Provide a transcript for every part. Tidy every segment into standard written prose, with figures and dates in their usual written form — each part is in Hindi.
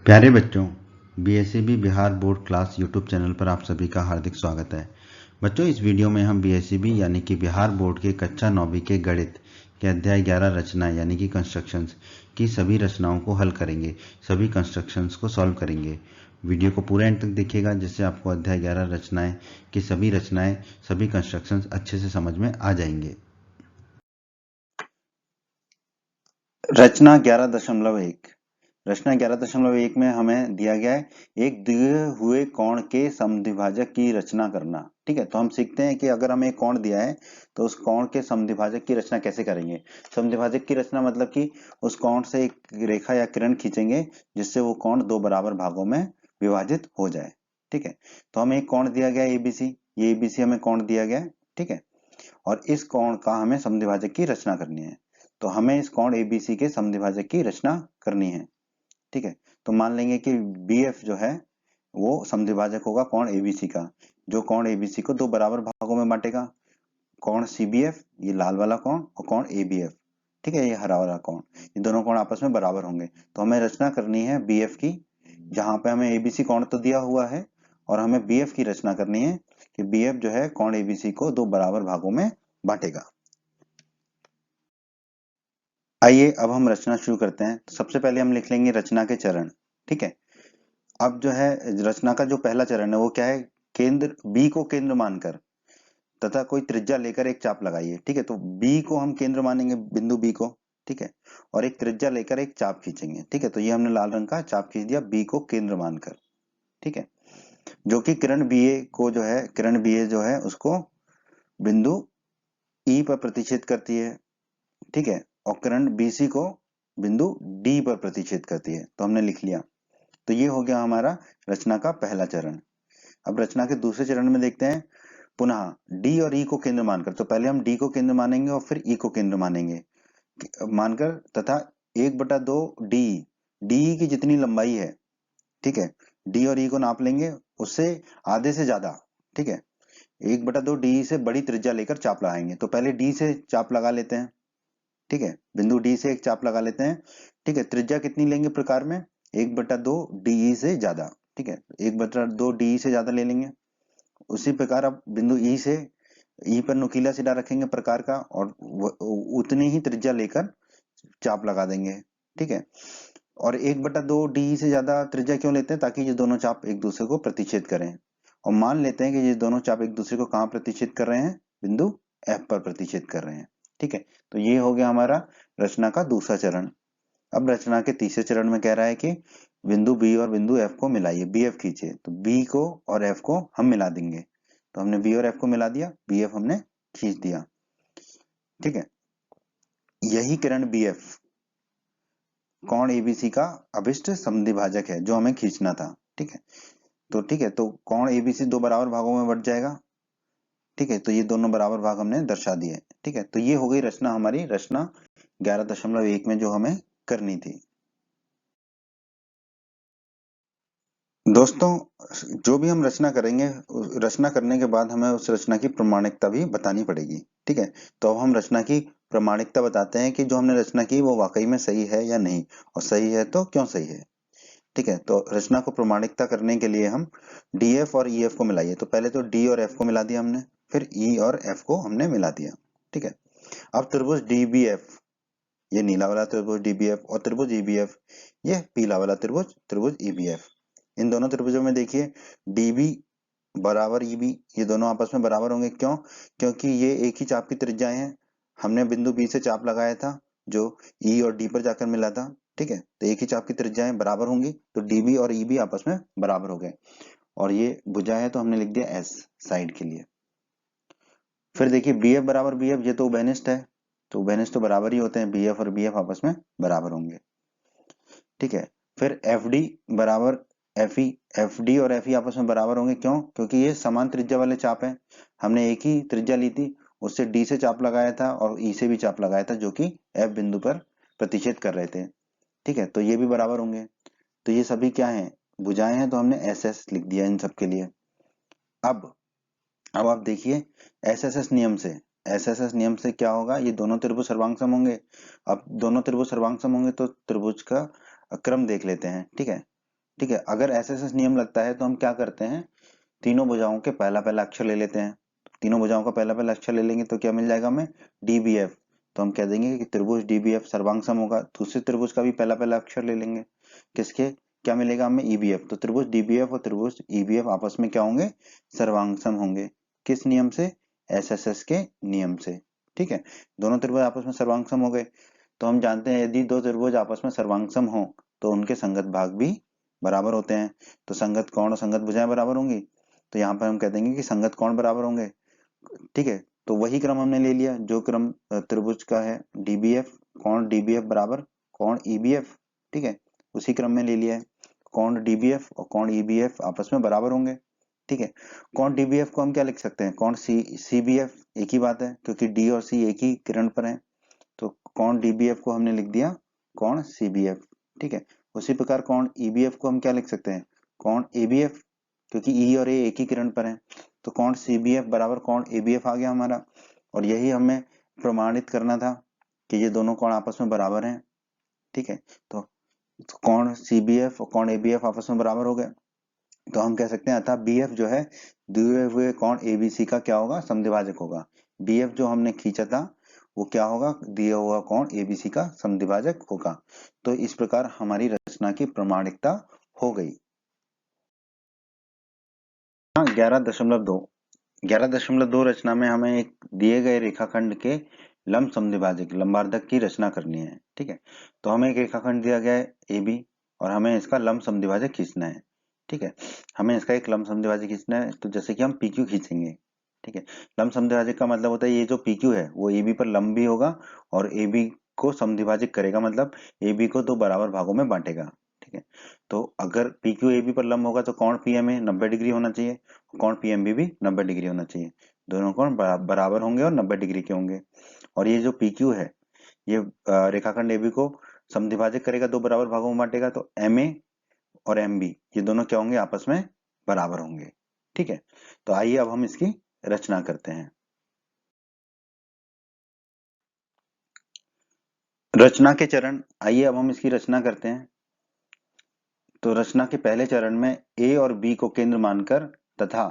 प्यारे बच्चों, BSEB Bihar board class YouTube channel पर आप सभी का हार्दिक स्वागत है। बच्चों, इस वीडियो में हम बीएसईबी यानी कि बिहार बोर्ड के कक्षा 9वीं के गणित के अध्याय 11 रचना यानी कि कंस्ट्रक्शंस की सभी रचनाओं को हल करेंगे, सभी कंस्ट्रक्शंस को सॉल्व करेंगे। वीडियो को पूरे एंड तक देखिएगा, जिससे आपको अध्याय 11 रचनाएं की सभी रचनाएं, सभी कंस्ट्रक्शंस अच्छे से समझ में आ जाएंगे। रचना 11.1 रचना 11.1 में हमें दिया गया है एक दिए हुए कोण के समद्विभाजक की रचना करना। ठीक है, तो हम सीखते हैं कि अगर हमें एक कोण दिया है तो उस कोण के समद्विभाजक की रचना कैसे करेंगे। समद्विभाजक की रचना मतलब कि उस कोण से एक रेखा या किरण खींचेंगे जिससे वो कोण दो बराबर भागों में विभाजित हो जाए। ठीक है, तो हमें एक कोण दिया गया है एबीसी, ये एबीसी हमें कोण दिया गया है। ठीक है, और इस कोण का हमें समद्विभाजक की रचना करनी है। तो हमें इस कोण एबीसी के समद्विभाजक की रचना करनी है। ठीक है, तो मान लेंगे कि BF जो है वो समद्विभाजक होगा कोण एबीसी का, जो कोण एबीसी को दो बराबर भागों में बांटेगा। कोण CBF, ये लाल वाला कोण, और कोण ABF, ठीक है, ये हरा वाला कोण, ये दोनों कोण आपस में बराबर होंगे। तो हमें रचना करनी है BF की, जहां पे हमें ABC कोण तो दिया हुआ है और हमें BF की रचना करनी है कि BF जो है कोण ABC को दो बराबर भागों में बांटेगा। आइए अब हम रचना शुरू करते हैं। तो सबसे पहले हम लिख लेंगे रचना के चरण। ठीक है, अब जो है रचना का जो पहला चरण है वो क्या है, केंद्र B को केंद्र मानकर तथा कोई त्रिज्या लेकर एक चाप लगाइए। ठीक है, तो B को हम केंद्र मानेंगे, बिंदु B को। ठीक है, और एक त्रिज्या लेकर एक चाप खींचेंगे। ठीक है, तो ये हमने लाल रंग का चाप खींच दिया B को केंद्र मानकर। ठीक है, जो कि किरण BA को जो है, किरण BA जो है उसको बिंदु E पर प्रतिच्छेद करती है। ठीक है, और किरण BC को बिंदु D पर प्रतिच्छेद करती है। तो हमने लिख लिया। तो ये हो गया हमारा रचना का पहला चरण। अब रचना के दूसरे चरण में देखते हैं, पुनः D और E को केंद्र मानकर। तो पहले हम D को केंद्र मानेंगे और फिर E को केंद्र मानेंगे मानकर, तथा 1/2 DE की जितनी लंबाई है, ठीक है, D और E को नाप लेंगे, उससे आधे से ज्यादा। ठीक है, 1/2 DE से बड़ी त्रिज्या लेकर चाप लगाएंगे। तो पहले D से चाप लगा लेते हैं। ठीक है, बिंदु D से एक चाप लगा लेते हैं। ठीक है, त्रिज्या कितनी लेंगे प्रकार में, 1/2 DE से ज्यादा। ठीक है, 1/2 DE से ज्यादा ले लेंगे। उसी प्रकार अब बिंदु E से E पर नुकीला सिरा रखेंगे प्रकार का, और उतनी ही त्रिज्या लेकर चाप लगा देंगे। ठीक है, और 1/2 DE से ज्यादा त्रिज्या क्यों लेते हैं, ताकि ये दोनों चाप एक दूसरे को प्रतिच्छेद करें। और मान लेते हैं कि ये दोनों चाप एक दूसरे को कहाँ प्रतिच्छेद कर रहे हैं, बिंदु F पर प्रतिच्छेद कर रहे हैं। ठीक है, तो ये हो गया हमारा रचना का दूसरा चरण। अब रचना के तीसरे चरण में कह रहा है कि बिंदु B और बिंदु F को मिलाइए, BF खींचे। तो B को और F को हम मिला देंगे। तो हमने B और F को मिला दिया, BF हमने खींच दिया। ठीक है, यही किरण BF कोण ABC का अभिष्ट समद्विभाजक है, जो हमें खींचना था। ठीक है, ठीक है, तो कोण ABC दो बराबर भागों में बंट जाएगा। ठीक है, तो ये दोनों बराबर भाग हमने दर्शा दिए। ठीक है, तो ये हो गई रचना हमारी, रचना 11.1 में जो हमें करनी थी। दोस्तों, जो भी हम रचना करेंगे, रचना करने के बाद हमें उस रचना की प्रामाणिकता भी बतानी पड़ेगी। ठीक है, तो अब हम रचना की प्रामाणिकता बताते हैं कि जो हमने रचना की वो वाकई में सही है या नहीं, और सही है तो क्यों सही है। ठीक है, तो रचना को प्रामाणिकता करने के लिए हम DF और EF को मिलाइए। तो पहले तो D और F को मिला दिया हमने, फिर E और F को हमने मिला दिया। ठीक है, अब त्रिभुज DBF, ये नीला वाला त्रिभुज DBF, और त्रिभुज EBF, ये पीला वाला त्रिभुज, त्रिभुज EBF। इन दोनों त्रिभुजों में देखिए DB बराबर EB, ये दोनों आपस में बराबर होंगे। क्यों, क्योंकि ये एक ही चाप की त्रिज्याएं हैं। हमने बिंदु B से चाप लगाया था जो E और D पर जाकर मिला था। ठीक है, तो एक ही चाप की त्रिज्याएं बराबर होंगी, तो DB और EB आपस में बराबर हो गए। और ये भुजा है तो हमने लिख दिया S साइड के लिए। फिर देखिए BF बराबर BF, ये तो उभयनिष्ठ है, तो उभयनिष्ठ तो बराबर ही होते हैं, BF और BF आपस में बराबर होंगे। ठीक है, फिर FD बराबर FE, FD और FE आपस में बराबर होंगे। क्यों, क्योंकि ये समान त्रिज्या वाले चाप हैं। हमने एक ही त्रिज्या ली थी, उससे D से चाप लगाया था और E से भी चाप लगाया था, जो कि F बिंदु पर प्रतिच्छेद कर रहे थे। ठीक है, तो ये भी बराबर होंगे। तो ये सभी क्या हैं, भुजाएं हैं, तो हमने SS लिख दिया इन सब के लिए। अब आप देखिए SSS नियम से, SSS नियम से क्या होगा, ये दोनों त्रिभुज सर्वांग होंगे। अब दोनों त्रिभुज सर्वांग होंगे तो त्रिभुज का क्रम देख लेते हैं। ठीक है, ठीक है। अगर एसएसएस नियम लगता है तो हम क्या करते हैं, तीनों भुजाओं के पहला पहला अक्षर ले लेते हैं। तीनों भुजाओं का पहला पहला अक्षर ले लेंगे तो क्या मिल जाएगा हमें, डीबीएफ। तो हम कह देंगे कि त्रिभुज डीबीएफ सर्वांग सम होगा। दूसरे त्रिभुज का भी पहला पहला अक्षर ले लेंगे, किसके, क्या मिलेगा हमें, ईबीएफ। तो त्रिभुज डीबीएफ और त्रिभुज ईबीएफ आपस में क्या होंगे, सर्वांग सम होंगे। किस नियम से, एसएसएस के नियम से। ठीक है, दोनों त्रिभुज आपस में सर्वांग सम हो गए। तो हम जानते हैं यदि दो त्रिभुज आपस में सर्वांग सम हो तो उनके संगत भाग भी बराबर होते हैं। तो संगत कोण और संगत भुजाएं बराबर होंगी। तो यहाँ पर हम कह देंगे कि संगत कोण बराबर होंगे। ठीक है, तो वही क्रम हमने ले लिया जो क्रम त्रिभुज का है, डीबीएफ कोण डीबीएफ बराबर कोण ईबीएफ। ठीक है, उसी क्रम में ले लिया है। कोण डीबीएफ और कोण ईबीएफ आपस में बराबर होंगे। ठीक है, कोण डीबीएफ को हम क्या लिख सकते हैं, कोण सीबीएफ, एक ही बात है क्योंकि डी और सी एक ही किरण पर है। तो कोण डीबीएफ को हमने लिख दिया कोण सीबीएफ। ठीक है, उसी प्रकार कोण ईबीएफ को हम क्या लिख सकते हैं, कोण एबीएफ, क्योंकि ई और ए एक ही किरण पर है। तो कोण सीबीएफ बराबर कोण एबीएफ आ गया हमारा। और यही हमें प्रमाणित करना था कि ये दोनों कोण आपस में बराबर हैं। ठीक है, तो कोण सीबीएफ और कोण एबीएफ आपस में बराबर हो गए। तो हम कह सकते हैं अतः बीएफ जो है दिए हुए कोण एबीसी का क्या होगा, समद्विभाजक होगा। बीएफ जो हमने खींचा था वो क्या होगा, दिया हुआ कोण एबीसी का समद्विभाजक होगा। तो इस प्रकार हमारी रचना की प्रमाणिकता हो गई। 11.2 11.2 रचना में हमें एक दिए गए रेखाखंड के लंब समद्विभाजक लंबार्धक की रचना करनी है। ठीक है, तो हमें एक रेखाखंड दिया गया है ए बी और हमें इसका लंब समद्विभाजक खींचना है। ठीक है, हमें इसका एक लंब समद्विभाजक खींचना है, तो जैसे कि हम पी क्यू खींचेंगे। ठीक है, लंब समद्विभाजक का मतलब होता है ये जो पी क्यू है वो ए बी पर लंब भी होगा और ए बी को समद्विभाजक करेगा, मतलब ए बी को दो बराबर भागों में बांटेगा। ठीक है, तो अगर पी क्यू ए बी पर लंब होगा तो कोण पीएम ए 90 डिग्री होना चाहिए, कोण पीएमबी भी 90 डिग्री होना चाहिए। दोनों कोण बराबर होंगे और 90 डिग्री के होंगे। और ये जो PQ है ये रेखाखंड AB को समद्विभाजक करेगा, दो बराबर भागों में बांटेगा। तो MA और MB ये दोनों क्या होंगे, आपस में बराबर होंगे। ठीक है, तो आइए अब हम इसकी रचना करते हैं। रचना के चरण, आइए अब हम इसकी रचना करते हैं। तो रचना के पहले चरण में ए और बी को केंद्र मानकर तथा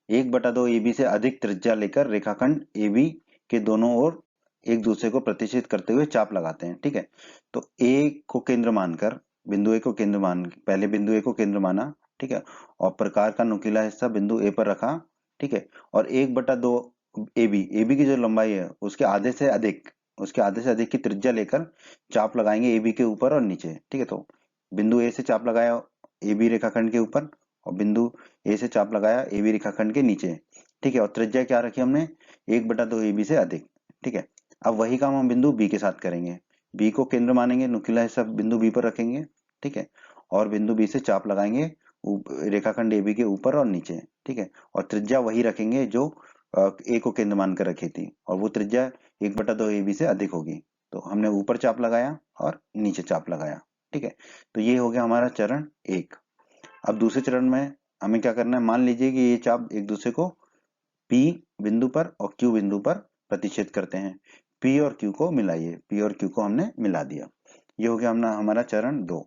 1/2 AB से अधिक त्रिज्या लेकर रेखाखंड AB के दोनों ओर एक दूसरे को प्रतिच्छेद करते हुए चाप लगाते हैं। ठीक है, तो ए को केंद्र मानकर, बिंदु ए को केंद्र मान, पहले बिंदु ए को केंद्र माना। ठीक है, और प्रकार का नुकीला हिस्सा बिंदु ए पर रखा। ठीक है, और 1/2 AB की जो लंबाई है उसके आधे से अधिक की त्रिज्या लेकर चाप लगाएंगे AB के ऊपर और नीचे। ठीक है, तो बिंदु ए से चाप लगाया ए बी रेखाखंड के ऊपर और बिंदु ए से चाप लगाया ए बी रेखाखंड के नीचे। ठीक है, और त्रिज्या क्या रखी हमने, 1/2 AB से अधिक। ठीक है, अब वही काम हम बिंदु बी के साथ करेंगे। बी को केंद्र मानेंगे, नुकीला हिस्सा बिंदु बी पर रखेंगे। ठीक है, और बिंदु बी से चाप लगाएंगे रेखाखंड ए बी के ऊपर और नीचे। ठीक है, और त्रिज्या वही रखेंगे जो ए को केंद्र मानकर रखी थी, और वो त्रिज्या 1/2 AB से अधिक होगी। तो हमने ऊपर चाप लगाया और नीचे चाप लगाया। ठीक है, तो ये हो गया हमारा चरण एक। अब दूसरे चरण में हमें क्या करना है, मान लीजिए कि ये चाप एक दूसरे को P बिंदु पर और Q बिंदु पर प्रतिच्छेद करते हैं। P और Q को मिलाइए, P और Q को हमने मिला दिया। ये हो गया हमारा चरण 2।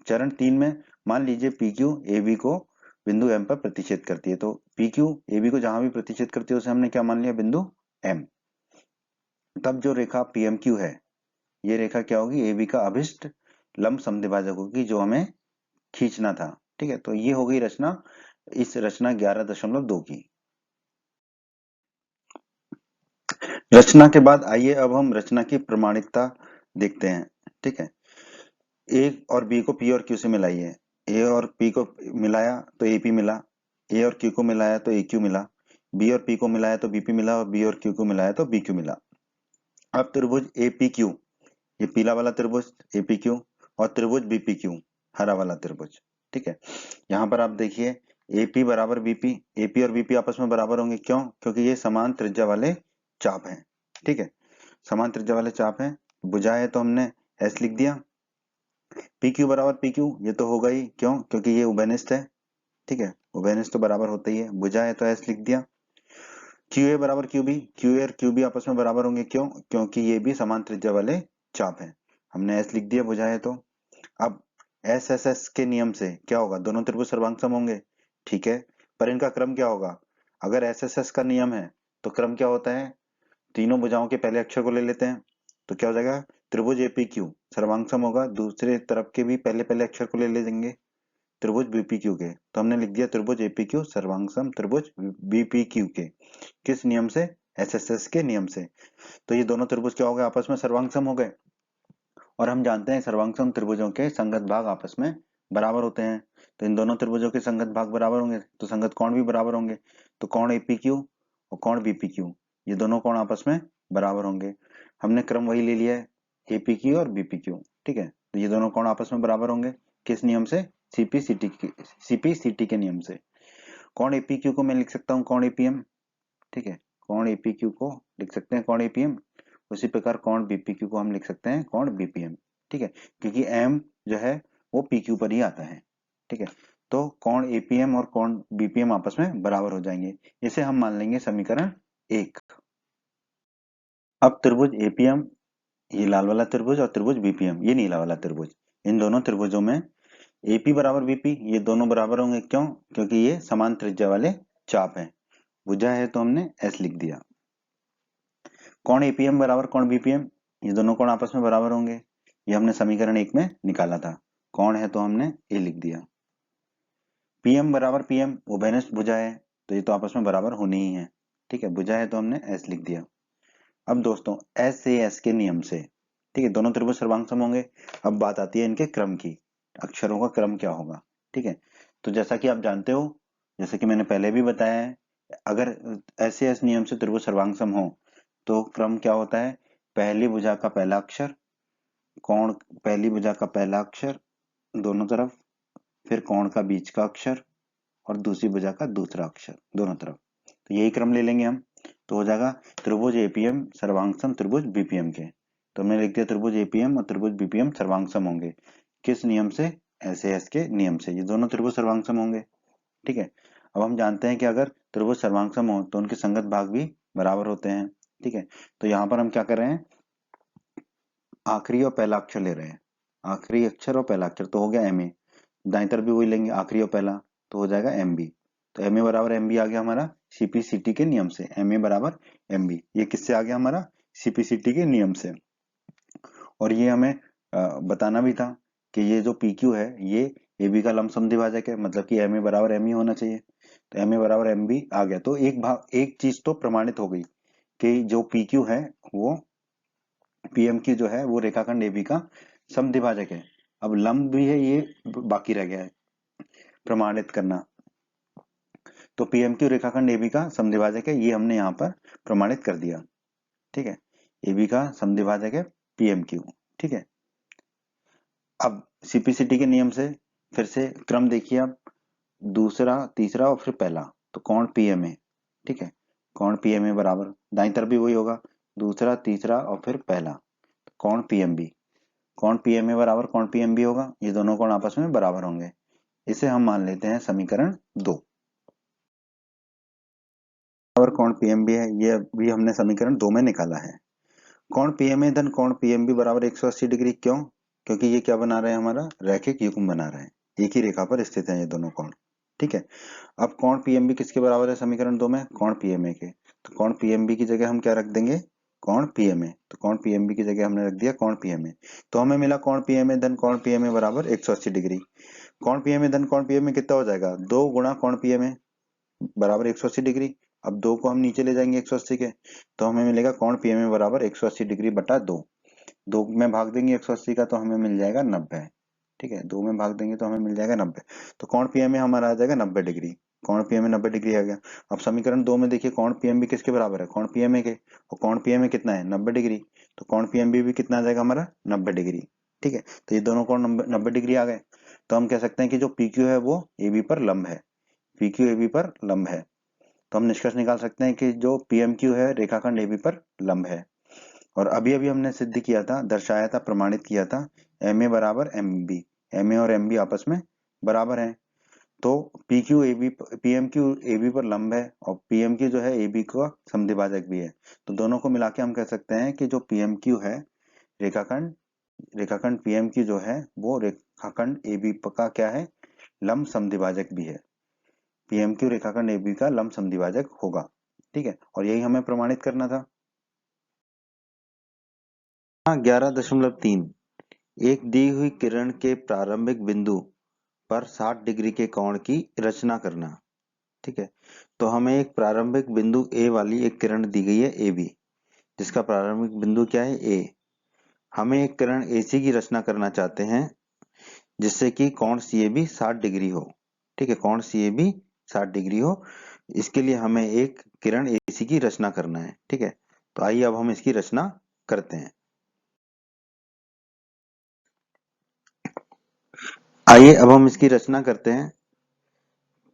चरण 3 में मान लीजिए PQ AB को बिंदु M पर प्रतिच्छेद करती है। तो PQ AB को जहां भी प्रतिच्छेद करती है उसे हमने क्या मान लिया, बिंदु M। तब जो रेखा PMQ है ये रेखा क्या होगी, AB का अभिष्ट लंब समद्विभाजक होगी जो हमें खींचना था। ठीक है, तो ये हो गई रचना, इस रचना 11.2 की। रचना के बाद आइए अब हम रचना की प्रमाणिकता देखते हैं। ठीक है, ए और बी को पी और क्यू से मिलाइए। ए और पी को मिलाया तो एपी मिला, ए और क्यू को मिलाया तो ए क्यू मिला, बी और पी को मिलाया तो बीपी मिला, और बी और क्यू को मिलाया तो बी क्यू मिला। अब त्रिभुज एपी क्यू, ये पीला वाला त्रिभुज एपी क्यू, और त्रिभुज बीपी क्यू, हरा वाला त्रिभुज। ठीक है, यहाँ पर आप देखिए एपी बराबर बीपी, एपी और बीपी आपस में बराबर होंगे। क्यों, क्योंकि ये समान त्रिज्या वाले चाप हैं। ठीक है, समान त्रिज्या वाले चाप हैं। भुजा है तो हमने एस लिख दिया। पी क्यू बराबर पी क्यू, ये तो होगा ही, क्यों, क्योंकि ये उभयनिष्ठ है। ठीक है, उभयनिष्ठ तो बराबर होता ही है। भुजा है तो एस लिख दिया। क्यू ए बराबर क्यू बी, क्यू ए और क्यू बी आपस में बराबर होंगे। क्यों, क्योंकि ये भी समान त्रिज्या वाले चाप हैं। हमने एस लिख दिया भुजा है तो। अब एस एस एस के नियम से क्या होगा, दोनों त्रिभुज सर्वांग सम होंगे, ठीक है। पर इनका क्रम क्या होगा, अगर एस एस एस का नियम है तो क्रम क्या होता है, तीनों भुजाओं के पहले अक्षर को ले लेते हैं, तो क्या हो जाएगा, त्रिभुज एपीक्यू सर्वांग सम होगा, दूसरे तरफ के भी पहले पहले अक्षर को ले लेंगे त्रिभुज बीपीक्यू के, तो हमने लिख दिया त्रिभुज एपीक्यू सर्वांग सम त्रिभुज बीपीक्यू के, किस नियम से, एसएसएस के नियम से। तो ये दोनों त्रिभुज क्या हो गए, आपस में सर्वांग सम हो गए। और हम जानते हैं सर्वांग सम त्रिभुजों के संगत भाग आपस में बराबर होते हैं, तो इन दोनों त्रिभुजों के संगत भाग बराबर होंगे तो संगत कोण भी बराबर होंगे, तो कोण एपीक्यू और कोण बीपीक्यू ये दोनों कोण आपस में बराबर होंगे। हमने क्रम वही ले लिया है, एपीक्यू और बीपीक्यू, ठीक है। तो ये दोनों कोण आपस में बराबर होंगे, किस नियम से, सीपीसीटी के नियम से। कोण एपीक्यू को मैं लिख सकता हूँ कोण एपीएम, ठीक है, कोण एपीक्यू को लिख सकते हैं कोण एपीएम, उसी प्रकार कोण बीपीक्यू को हम लिख सकते हैं कोण बीपीएम, ठीक है, क्योंकि एम जो है वो पीक्यू पर ही आता है, ठीक है। तो कोण एपीएम और कोण बीपीएम आपस में बराबर हो जाएंगे, इसे हम मान लेंगे समीकरण 1। अब त्रिभुज एपीएम, ये लाल वाला त्रिभुज, और त्रिभुज बीपीएम ये नीला वाला त्रिभुज, इन दोनों त्रिभुजों में एपी बराबर बीपी ये दोनों बराबर होंगे, क्यों, क्योंकि ये समान त्रिज्या वाले चाप हैं, भुजा है तो हमने एस लिख दिया। कोण एपीएम बराबर कोण बीपीएम, ये दोनों कोण आपस में बराबर होंगे, ये हमने समीकरण 1 में निकाला था, कोण है तो हमने ए लिख दिया। पीएम बराबर पीएम उभयनिष्ठ भुजा है, तो ये तो आपस में बराबर होनी ही है, ठीक है, भुजा है तो हमने एस लिख दिया। अब दोस्तों एस से एस के नियम से, ठीक है, दोनों त्रिभुज सर्वांग सम होंगे। अब बात आती है इनके क्रम की, अक्षरों का क्रम क्या होगा, ठीक है। तो जैसा कि आप जानते हो, जैसे कि मैंने पहले भी बताया है, अगर एस से एस नियम से त्रिभुज सर्वांग सम हो तो क्रम क्या होता है, पहली भुजा का पहला अक्षर, कोण पहली भुजा का पहला अक्षर दोनों तरफ, फिर कोण का बीच का अक्षर और दूसरी भुजा का दूसरा अक्षर दोनों तरफ, तो यही क्रम ले लेंगे हम, तो हो जाएगा त्रिभुज एपीएम सर्वांग सम त्रिभुज बीपीएम के। तो हमने लिख दिया त्रिभुज एपीएम और त्रिभुज बीपीएम सर्वांग सम होंगे, किस नियम से, एसएएस के नियम से, ये दोनों त्रिभुज सर्वांग सम होंगे, ठीक है। अब हम जानते हैं कि अगर त्रिभुज सर्वांग सम हो तो उनके संगत भाग भी बराबर होते हैं, ठीक है। तो यहाँ पर हम क्या कर रहे हैं, आखिरी और पहला अक्षर ले रहे हैं, आखिरी अक्षर और पहला अक्षर, तो हो गया एम ए, दाएं तरफ भी वही लेंगे आखिरी और पहला, तो हो जाएगा एम बी। तो एम ए बराबर एम बी आ गया हमारा सीपीसीटी के नियम से, एम ए बराबर एम बी, ये किससे आ गया हमारा, सीपीसीटी के नियम से। और ये हमें बताना भी था कि ये जो पी क्यू है ये ए बी का लंब समद्विभाजक है, मतलब कि एम ए बराबर एम ई होना चाहिए, तो एम ए बराबर एम बी आ गया। तो एक चीज तो प्रमाणित हो गई कि जो पी क्यू है वो पीएम की जो है वो रेखाखंड एबी का समद्विभाजक है। अब लंब भी है, ये बाकी रह गया है प्रमाणित करना, तो पीएम क्यू रेखाखंड एबी का समद्विभाजक है, ये हमने यहाँ पर प्रमाणित कर दिया, ठीक है, एबी का समद्विभाजक है पीएम क्यू, ठीक है। अब सीपीसीटी के नियम से फिर से क्रम देखिए आप, दूसरा तीसरा और फिर पहला, तो कोण पीएमए, ठीक है, कोण पीएमए बराबर दाईं तरफ भी वही होगा, दूसरा तीसरा और फिर पहला, कोण पीएमबी, कोण पीएमए बराबर कोण पीएमबी होगा, ये दोनों कोण आपस में बराबर होंगे, इसे हम मान लेते हैं समीकरण 2। और कोण पीएमबी है, ये भी हमने समीकरण 2 में निकाला है। कोण पीएमए धन कोण पीएमबी बराबर 180 डिग्री, क्यों, क्योंकि ये क्या बना रहे हैं, हमारा रैखिक युग्म बना रहे हैं, एक ही रेखा पर स्थित है ये दोनों कोण, ठीक है। अब कोण पीएमबी किसके बराबर है समीकरण 2 में, कोण पीएमए के, तो कोण पीएमबी की जगह हम क्या रख देंगे, कोण पीएमए, तो कोण पीएमबी की जगह हमने रख दिया कोण पीएमए, तो हमें मिला कोण पीएमए धन कोण पीएमए बराबर 180 डिग्री। कोण पीएमए धन कोण पीएमए कितना हो जाएगा, 2 गुणा कोण पीएमए बराबर 180 डिग्री। अब 2 को हम नीचे ले जाएंगे 180 के, तो हमें मिलेगा कोण पीएमए बराबर 180 डिग्री बटा 2, 2 में भाग देंगे 180 का तो हमें मिल जाएगा 90, ठीक है, 2 में भाग देंगे तो हमें मिल जाएगा 90, तो कोण पीएमए हमारा आ जाएगा 90 डिग्री, कोण पीएमए 90 डिग्री आ गया। अब समीकरण 2 में देखिए कोण पीएमबी किसके बराबर है, कोण पीएमए के, और कोण पीएमए कितना है 90 डिग्री, तो कोण पीएमबी भी कितना आ जाएगा हमारा 90 डिग्री, ठीक है। तो ये दोनों कोण 90 डिग्री आ गए, तो हम कह सकते हैं कि जो पीक्यू है वो एबी पर लंब है, पीक्यू एबी पर लंब है, तो हम निष्कर्ष निकाल सकते हैं कि जो पीएमक्यू है रेखाखंड एबी पर लंब है। और अभी अभी हमने सिद्ध किया था, दर्शाया था, प्रमाणित किया था, एम ए बराबर एम बी, एम ए और एम बी आपस में बराबर हैं, तो P Q A B, P M Q A B पर लंब है और पी एम क्यू जो है ए बी का समद्विभाजक भी है, तो दोनों को मिला के हम कह सकते हैं कि जो पी एम क्यू है रेखाखंड रेखाखंड पी एम क्यू जो है वो रेखाखंड AB का क्या है, लंब समद्विभाजक भी है। PMQ रेखाखंड AB का लंब समद्विभाजक होगा, ठीक है, और यही हमें प्रमाणित करना था। 11.3 एक दी हुई किरण के प्रारंभिक बिंदु पर 60 डिग्री के कोण की रचना करना, ठीक है। तो हमें एक प्रारंभिक बिंदु A वाली एक किरण दी गई है AB, जिसका प्रारंभिक बिंदु क्या है A। हमें एक किरण AC की रचना करना चाहते हैं जिससे कि कोण CAB 60 डिग्री हो, ठीक है, कोण CAB 60 डिग्री हो। इसके लिए हमें एक किरण AC की रचना करना है, ठीक है। तो आइए अब हम इसकी रचना करते हैं। आइए अब हम इसकी रचना करते हैं।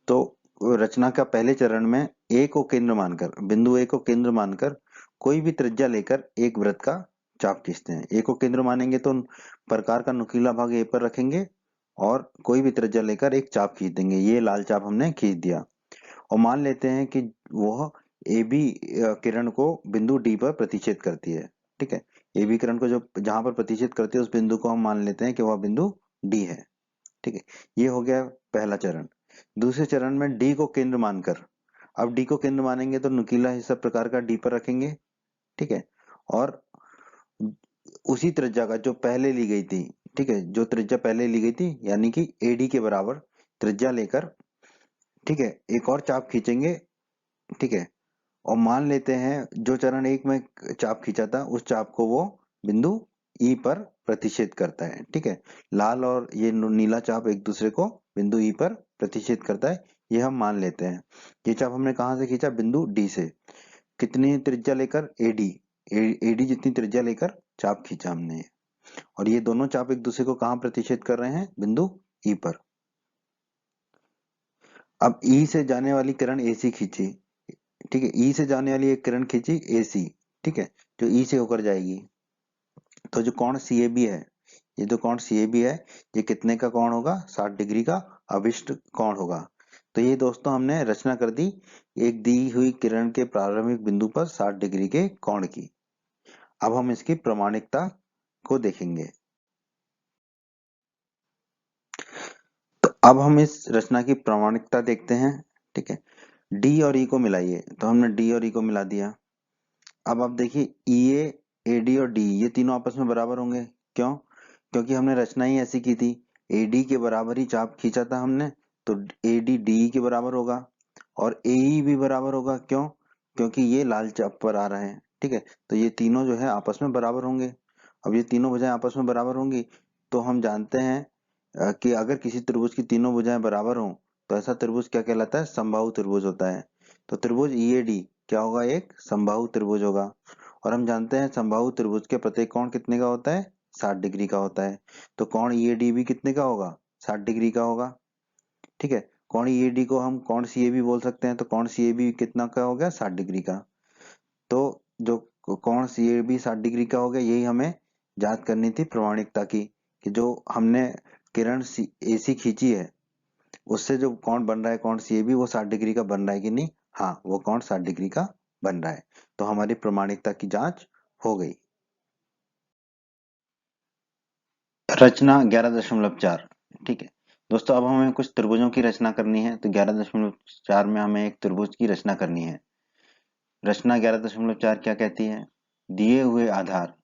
तो रचना का पहले चरण में A को केंद्र मानकर, बिंदु A को केंद्र मानकर कोई भी त्रिज्या लेकर एक वृत्त का चाप खींचते हैं। A को केंद्र मानेंगे तो प्रकार का नुकीला भाग A पर रखेंगे और कोई भी त्रिज्या लेकर एक चाप खींच देंगे। ये लाल चाप हमने खींच दिया और मान लेते हैं कि वह AB किरण को बिंदु D पर प्रतिच्छेद करती है, ठीक है। AB किरण को जो जहां पर प्रतिच्छेद करती है उस बिंदु को हम मान लेते हैं कि वह बिंदु D है, ठीक है। ये हो गया पहला चरण। दूसरे चरण में D को केंद्र मानकर, अब D को केंद्र मानेंगे तो नुकीला हिस्सा प्रकार का D पर रखेंगे, ठीक है, और उसी त्रिज्या का जो पहले ली गई थी, ठीक है, जो त्रिज्या पहले ली गई थी यानी कि AD के बराबर त्रिज्या लेकर, ठीक है, एक और चाप खींचेंगे, ठीक है, और मान लेते हैं जो चरण एक में चाप खींचा था उस चाप को वो बिंदु E पर प्रतिच्छेद करता है, ठीक है। लाल और ये नीला चाप एक दूसरे को बिंदु E पर प्रतिच्छेद करता है, ये हम मान लेते हैं। ये चाप हमने कहाँ से खींचा, बिंदु D से। कितनी त्रिज्या लेकर, AD जितनी त्रिज्या लेकर चाप खींचा हमने, और ये दोनों चाप एक दूसरे को कहाँ प्रतिच्छेद कर रहे हैं, बिंदु E पर। अब E से जाने वाली किरण AC खींची, ठीक है, E से जाने वाली एक किरण खींची AC, ठीक है, जो E से होकर जाएगी। तो जो कोण CAB है, ये जो कोण CAB है, ये कितने का कोण होगा, 60 डिग्री का अभिष्ट कोण होगा। तो ये दोस्तों हमने रचना कर दी एक दी हुई किरण के प्रारंभिक बिंदु पर 60 डिग्री के कोण की। अब हम इसकी प्रामाणिकता को देखेंगे। तो अब हम इस रचना की प्रामाणिकता देखते हैं, ठीक है। D और E को मिलाइए, तो हमने D और E को मिला दिया। अब आप देखिए EA, AD और D ये तीनों आपस में बराबर होंगे। क्यों? क्योंकि हमने रचना ही ऐसी की थी, AD के बराबर ही चाप खींचा था हमने, तो AD DE के बराबर होगा और AE भी बराबर होगा। क्यों? क्योंकि ये लाल चाप पर आ रहे हैं, ठीक है। तो ये तीनों जो है आपस में बराबर होंगे। अब ये तीनों भुजाएं आपस में बराबर होंगी तो हम जानते हैं कि अगर किसी त्रिभुज की तीनों भुजाएं बराबर हों तो ऐसा त्रिभुज क्या कहलाता है, समबाहु त्रिभुज होता है। तो त्रिभुज EAD क्या होगा, एक समबाहु त्रिभुज होगा। और हम जानते हैं समबाहु त्रिभुज के प्रत्येक कोण कितने का होता है, 60 डिग्री का होता है। तो कोण EAD भी कितने का होगा, 60 डिग्री का होगा, ठीक है। कोण EAD को हम कोण CAB बोल सकते हैं, तो कोण CAB कितना का हो गया, 60 डिग्री का। तो जो कोण CAB 60 डिग्री का हो गया, यही हमें जांच करनी थी प्रामाणिकता की, कि जो हमने किरण AC खींची है उससे जो कोण बन रहा है कोण CAB वो 60 डिग्री का बन रहा है कि नहीं, हाँ वो कोण 60 डिग्री का बन रहा है। तो हमारी प्रामाणिकता की जांच हो गई। रचना 11.4, ठीक है दोस्तों। अब हमें कुछ त्रिभुजों की रचना करनी है, तो 11.4 में हमें एक त्रिभुज की रचना करनी है। रचना 11.4 क्या कहती है, दिए हुए आधार,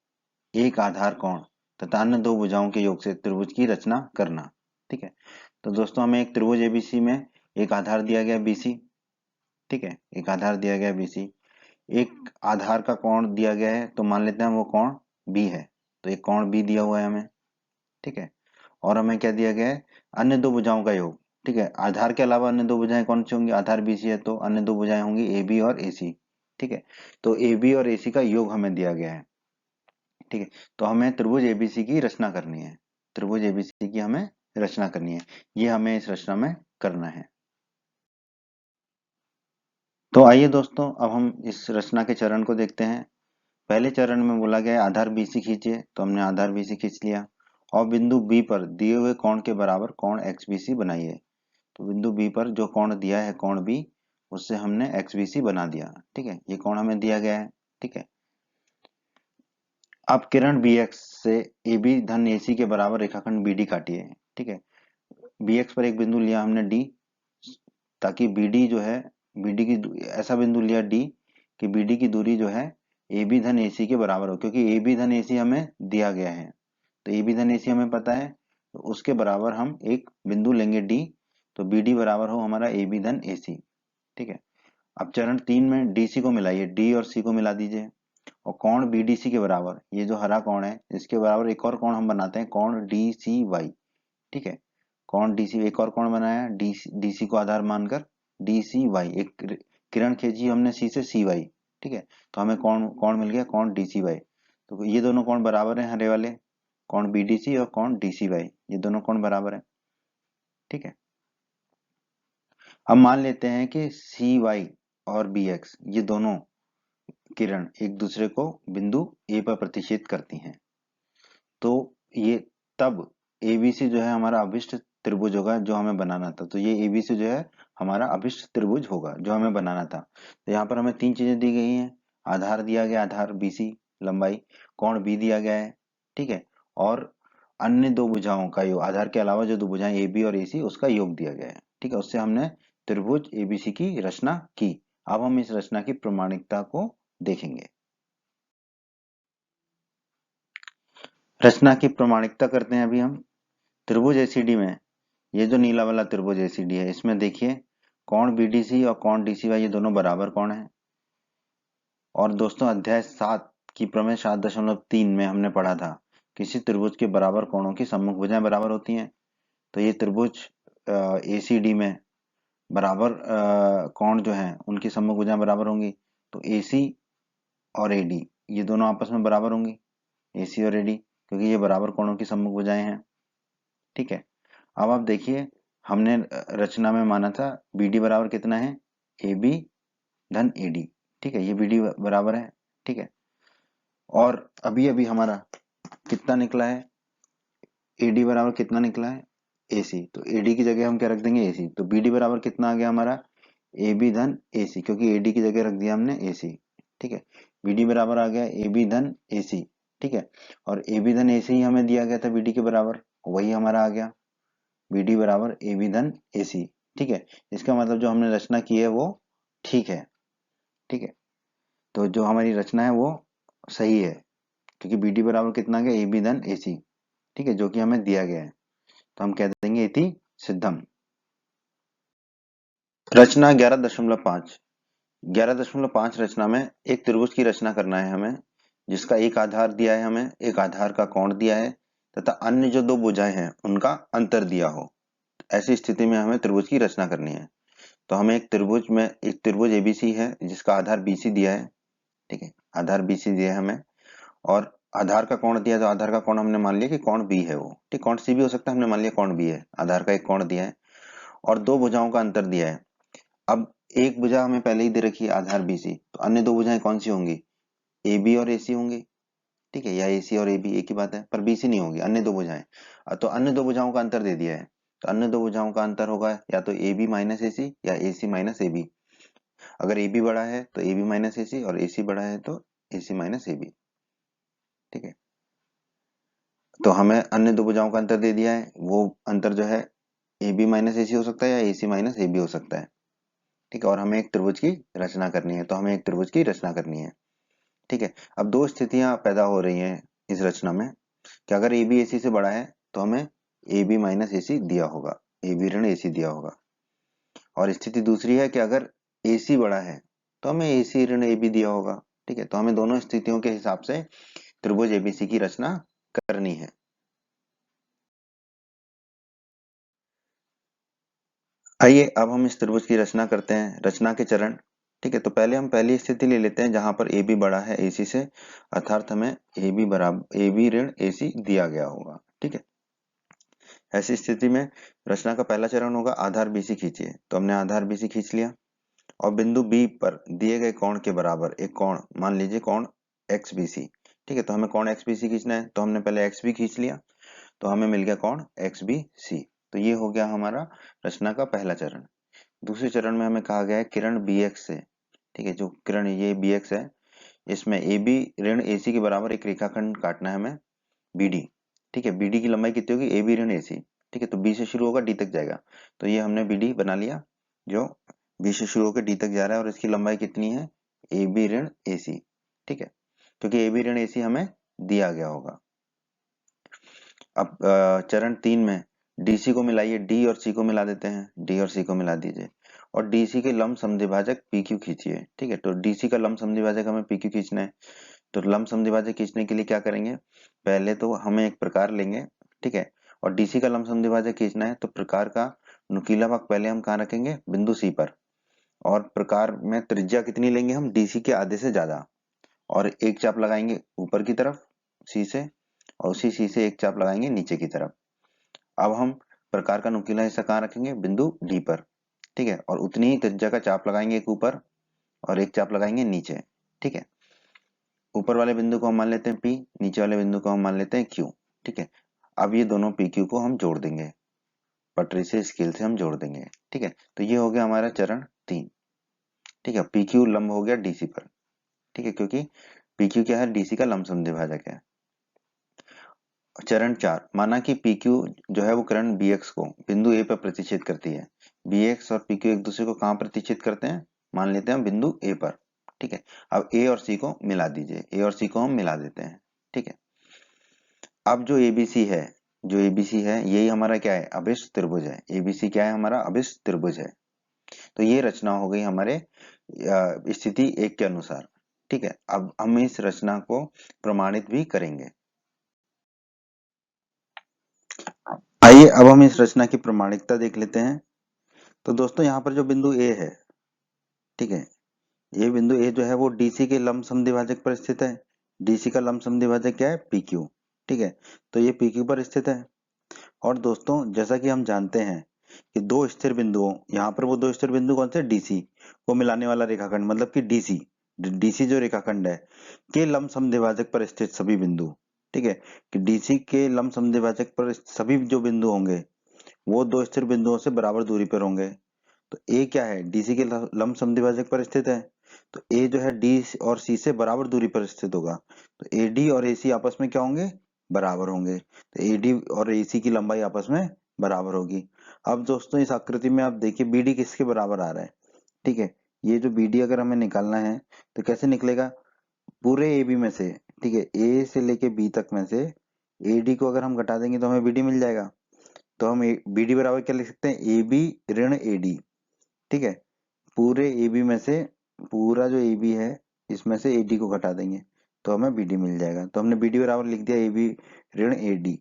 एक आधार कोण तथा अन्य दो भुजाओं के योग से त्रिभुज की रचना करना, ठीक है। तो दोस्तों हमें एक त्रिभुज ABC में एक आधार दिया गया BC, ठीक है, एक आधार दिया गया BC, एक आधार का कोण दिया गया है, तो मान लेते हैं वो कोण B है, तो एक कोण B दिया हुआ है हमें, ठीक है। और हमें क्या दिया गया है, अन्य दो भुजाओं का योग, ठीक है। आधार के अलावा अन्य दो भुजाएं कौन सी होंगी, आधार BC है तो अन्य दो भुजाएं होंगी AB और AC, ठीक है। तो AB और AC का योग हमें दिया गया है, ठीक है। तो हमें त्रिभुज ABC की रचना करनी है, त्रिभुज ABC की हमें रचना करनी है, ये हमें इस रचना में करना है। तो आइए दोस्तों अब हम इस रचना के चरण को देखते हैं। पहले चरण में बोला गया है आधार BC खींचिए, तो हमने आधार BC खींच लिया और बिंदु B पर दिए हुए कोण के बराबर कोण XBC बनाइए। तो बिंदु B पर जो कोण दिया है कोण B, उससे हमने XBC बना दिया, ठीक है, ये कोण हमें दिया गया है, ठीक है। अब किरण BX से AB धन AC के बराबर रेखाखंड BD काटिए। ठीक है। बी एक्स पर एक बिंदु लिया हमने डी, ताकि बी डी जो है, बी डी की ऐसा बिंदु लिया डी कि बी डी की दूरी जो है ए बी धन ए सी के बराबर हो, क्योंकि ए बी धन ए सी हमें दिया गया है, तो ए बी धन ए सी हमें पता है, तो उसके बराबर हम एक बिंदु लेंगे डी, तो बी डी बराबर हो हमारा ए बी धन ए सी। ठीक है। अब चरण 3 में डी सी को मिलाइए, डी और सी को मिला दीजिए, और कोण बी डी सी के बराबर, ये जो हरा कोण है इसके बराबर एक और कोण हम बनाते हैं, कोण डी सी वाई। ठीक है। कोण डी सी, एक और कोण बनाया डी सी को आधार मानकर, डी सी वाई, एक किरण खींची हमने सी से सी वाई। ठीक है। तो हमें कोण कोण मिल गया, कोण डी सी वाई। तो ये दोनों कोण बराबर हैं हरे वाले, कोण बी डी सी और कोण डी सी वाई, ये दोनों कोण बराबर है। ठीक है। अब मान लेते हैं कि सी वाई और बी एक्स ये दोनों किरण एक दूसरे को बिंदु ए पर प्रतिच्छेद करती हैं, तो ये तब एबीसी जो है हमारा अभिष्ट त्रिभुज होगा जो हमें बनाना था। तो ये एबीसी जो है हमारा अभिष्ट त्रिभुज होगा जो हमें बनाना था। तो यहाँ पर हमें 3 चीजें दी गई हैं, आधार दिया गया, आधार बीसी लंबाई, कोण बी दिया गया है। ठीक है। और अन्य दो भुजाओं का योग, आधार के अलावा जो दो भुजाएं ए बी और ए सी उसका योग दिया गया है। ठीक है। उससे हमने त्रिभुज एबीसी की रचना की। अब हम इस रचना की प्रामाणिकता को देखेंगे। रचना की प्रामाणिकता करते हैं अभी हम। त्रिभुज एसीडी में ये जो नीला वाला त्रिभुज एसीडी है, इसमें देखिए कोण बीडीसी और कोण डीसीवाई ये दोनों बराबर कोण है। और दोस्तों अध्याय 7 की प्रमेय 7.3 में हमने पढ़ा था, किसी त्रिभुज के बराबर कोणों की सम्मुख भुजाएं बराबर होती हैं। तो ये त्रिभुज एसीडी में बराबर कोण जो है उनकी सम्मुख भुजाएं बराबर होंगी। तो एसी और एडी ये दोनों आपस में बराबर होंगी, एसी और एडी, क्योंकि ये बराबर कोणों की सम्मुख भुजाएं हैं। ठीक है। अब आप देखिए हमने रचना में माना था बी डी बराबर कितना है, ए बी धन ए डी। ठीक है। ये बी डी बराबर है। ठीक है। और अभी अभी हमारा कितना निकला है, ए डी बराबर कितना निकला है, ए सी। तो ए डी की जगह हम क्या रख देंगे, ए सी। तो बी डी बराबर कितना आ गया हमारा, ए बी धन ए सी, क्योंकि ए डी की जगह रख दिया हमने ए सी। ठीक है। बी डी बराबर आ गया ए बी धन ए सी। ठीक है। और ए बी धन ए सी ही हमें दिया गया था बी डी के बराबर, वही हमारा आ गया बी डी बराबर ए बी धन ए सी। ठीक है। इसका मतलब जो हमने रचना की है वो ठीक है। ठीक है। तो जो हमारी रचना है वो सही है, क्योंकि बी डी बराबर कितना आ गया, ए बी धन ए सी। ठीक है। जो कि हमें दिया गया है, तो हम कह देंगे इति सिद्धम। रचना 11.5। 11.5 रचना में एक त्रिभुज की रचना करना है हमें, जिसका एक आधार दिया है, हमें एक आधार का कोण दिया है, तथा अन्य जो दो भुजाएं हैं उनका अंतर दिया हो। ऐसी स्थिति में हमें त्रिभुज की रचना करनी है। तो हमें एक त्रिभुज एबीसी है जिसका आधार बीसी दिया है। ठीक है। आधार बीसी दिया है हमें, और आधार का कोण दिया, तो आधार का कोण हमने मान लिया कि कोण बी है वो। ठीक, कोण सी भी हो सकता है, हमने मान लिया कोण बी है, आधार का एक कोण दिया है, और दो भुजाओं का अंतर दिया है। अब एक भुजा हमें पहले ही दे रखी है आधार बीसी, तो अन्य दो भुजाएं कौन सी होंगी, ए बी और ए सी होंगी। ठीक है। या ए सी और ए बी एक ही बात है, पर बीसी नहीं होगी, अन्य दो भुजाएं। तो अन्य दो भुजाओं का अंतर दे दिया है, तो अन्य दो भुजाओं का अंतर होगा या तो ए बी माइनस ए सी या ए सी माइनस ए बी। अगर ए बी बड़ा है तो ए बी माइनस ए सी, और ए सी बड़ा है तो ए सी माइनस ए बी। ठीक है। तो हमें अन्य दो भुजाओं का अंतर दे दिया है, वो अंतर जो है ए बी माइनस ए सी हो सकता है या ए सी माइनस ए बी हो सकता है। ठीक है। और हमें एक त्रिभुज की रचना करनी है, तो हमें एक त्रिभुज की रचना करनी है। ठीक है। अब दो स्थितियां पैदा हो रही हैं इस रचना में, कि अगर ए बी ए सी से बड़ा है तो हमें ए बी माइनस ए सी दिया होगा, ए बी ऋण ए सी दिया होगा। और स्थिति दूसरी है कि अगर ए सी बड़ा है तो हमें ए सी ऋण ए बी दिया होगा। ठीक है। तो हमें दोनों स्थितियों के हिसाब से त्रिभुज एबीसी की रचना करनी है। आइए अब हम इस त्रिभुज की रचना करते हैं, रचना के चरण। ठीक है। तो पहले हम पहली स्थिति ले लेते हैं जहां पर ए बी बड़ा है ए सी से, अर्थात हमें ए बी ऋण ए सी दिया गया होगा। ठीक है। ऐसी स्थिति में रचना का पहला चरण होगा आधार बीसी खींचिए। तो हमने आधार बीसी खींच लिया, और बिंदु बी पर दिए गए कोण के बराबर एक कोण, मान लीजिए कोण एक्स बी सी। ठीक है। तो हमें कोण एक्स बी सी खींचना है, तो हमने पहले एक्स बी खींच लिया, तो हमें मिल गया कोण एक्स बी सी। तो ये हो गया हमारा रचना का पहला चरण। दूसरे चरण में हमें कहा गया है किरण बी एक्स से। ठीक है। जो किरण ये बी एक्स है, इसमें ए बी ऋण ए सी के बराबर एक रेखाखंड काटना है हमें बी डी। ठीक है। बी डी की लंबाई कितनी होगी, ए बी ऋण ए सी। ठीक है, तो बी से शुरू होगा डी तक जाएगा, तो ये हमने बी डी बना लिया जो बी से शुरू होकर डी तक जा रहा है और इसकी लंबाई कितनी है ए बी ऋण ए सी। ठीक है, क्योंकि ए बी ऋण ए सी हमें दिया गया होगा। अब चरण 3 में डीसी को मिलाइए, डी और सी को मिला देते हैं, डी और सी को मिला दीजिए और डीसी के लंब समद्विभाजक पी क्यू खींचिए। ठीक है, तो डीसी का लंब समद्विभाजक हमें पी क्यू खींचना है। तो लंब समद्विभाजक खींचने के लिए क्या करेंगे, पहले तो हमें एक प्रकार लेंगे। ठीक है, और डीसी का लंब समद्विभाजक खींचना है तो प्रकार का नुकीला भाग पहले हम कहाँ रखेंगे, बिंदु सी पर, और प्रकार में त्रिज्या कितनी लेंगे हम, डीसी के आधे से ज्यादा, और एक चाप लगाएंगे ऊपर की तरफ सी से और उसी सी से एक चाप लगाएंगे नीचे की तरफ। अब हम प्रकार का नुकीला हिस्सा कहाँ रखेंगे, बिंदु डी पर। ठीक है, और उतनी ही त्रिज्या का चाप लगाएंगे एक ऊपर और एक चाप लगाएंगे नीचे। ठीक है, ऊपर वाले बिंदु को हम मान लेते हैं पी, नीचे वाले बिंदु को हम मान लेते हैं क्यू। ठीक है, अब ये दोनों पी क्यू को हम जोड़ देंगे, पटरी से स्केल से हम जोड़ देंगे। ठीक है, तो ये हो गया हमारा चरण 3। ठीक है, पी क्यू लंब हो गया डीसी पर। ठीक है, क्योंकि पी क्यू क्या है, डीसी का लंब समद्विभाजक है। चरण 4, माना कि पी क्यू जो है वो किरण बी एक्स को बिंदु ए पर प्रतिच्छेद करती है। बी एक्स और पी क्यू एक दूसरे को कहाँ प्रतिच्छेद करते हैं, मान लेते हैं बिंदु ए पर। ठीक है, अब ए और सी को मिला दीजिए, ए और सी को हम मिला देते हैं। ठीक है, अब जो एबीसी है, जो एबीसी है यही हमारा क्या है, अभिष्ट त्रिभुज है। एबीसी क्या है, हमारा अभिष्ट त्रिभुज है। तो ये रचना हो गई हमारे स्थिति 1 के अनुसार। ठीक है, अब हम इस रचना को प्रमाणित भी करेंगे। आइए अब हम इस रचना की प्रमाणिकता देख लेते हैं। तो दोस्तों यहाँ पर जो बिंदु ए है, ठीक है, ये बिंदु ए जो है वो डीसी के लंब समद्विभाजक पर स्थित है। डीसी का लंब समद्विभाजक क्या है, पी क्यू। ठीक है, तो ये पी क्यू पर स्थित है। और दोस्तों जैसा कि हम जानते हैं कि दो स्थिर बिंदुओं, यहाँ पर वो दो स्थिर बिंदु कौन से, डीसी को मिलाने वाला रेखाखंड, मतलब कि डीसी, डीसी जो रेखाखंड है के लंब समद्विभाजक पर स्थित सभी बिंदु। ठीक है, कि डीसी के लंब समद्विभाजक पर सभी जो बिंदु होंगे वो दो स्थिर बिंदुओं से बराबर दूरी पर होंगे। तो ए क्या है, डीसी के लंब समद्विभाजक पर स्थित है, तो ए जो है डी और सी से बराबर दूरी पर स्थित होगा। तो ए डी और ए सी आपस में क्या होंगे, बराबर होंगे। तो ए डी और ए सी की लंबाई आपस में बराबर होगी। अब दोस्तों इस आकृति में आप देखिए बी डी किसके बराबर आ रहा है। ठीक है, ये जो बी डी अगर हमें निकालना है तो कैसे निकलेगा, पूरे ए बी में से, ठीक है, ए से लेके बी तक में से ए डी को अगर हम घटा देंगे तो हमें बी डी मिल जाएगा। तो हम बी डी बराबर क्या लिख सकते हैं, ए बी ऋण ए डी। ठीक है, पूरे ए बी में से, पूरा जो ए बी है इसमें से ए डी को घटा देंगे तो हमें बी डी मिल जाएगा। तो हमने बी डी बराबर लिख दिया ए बी ऋण ए डी।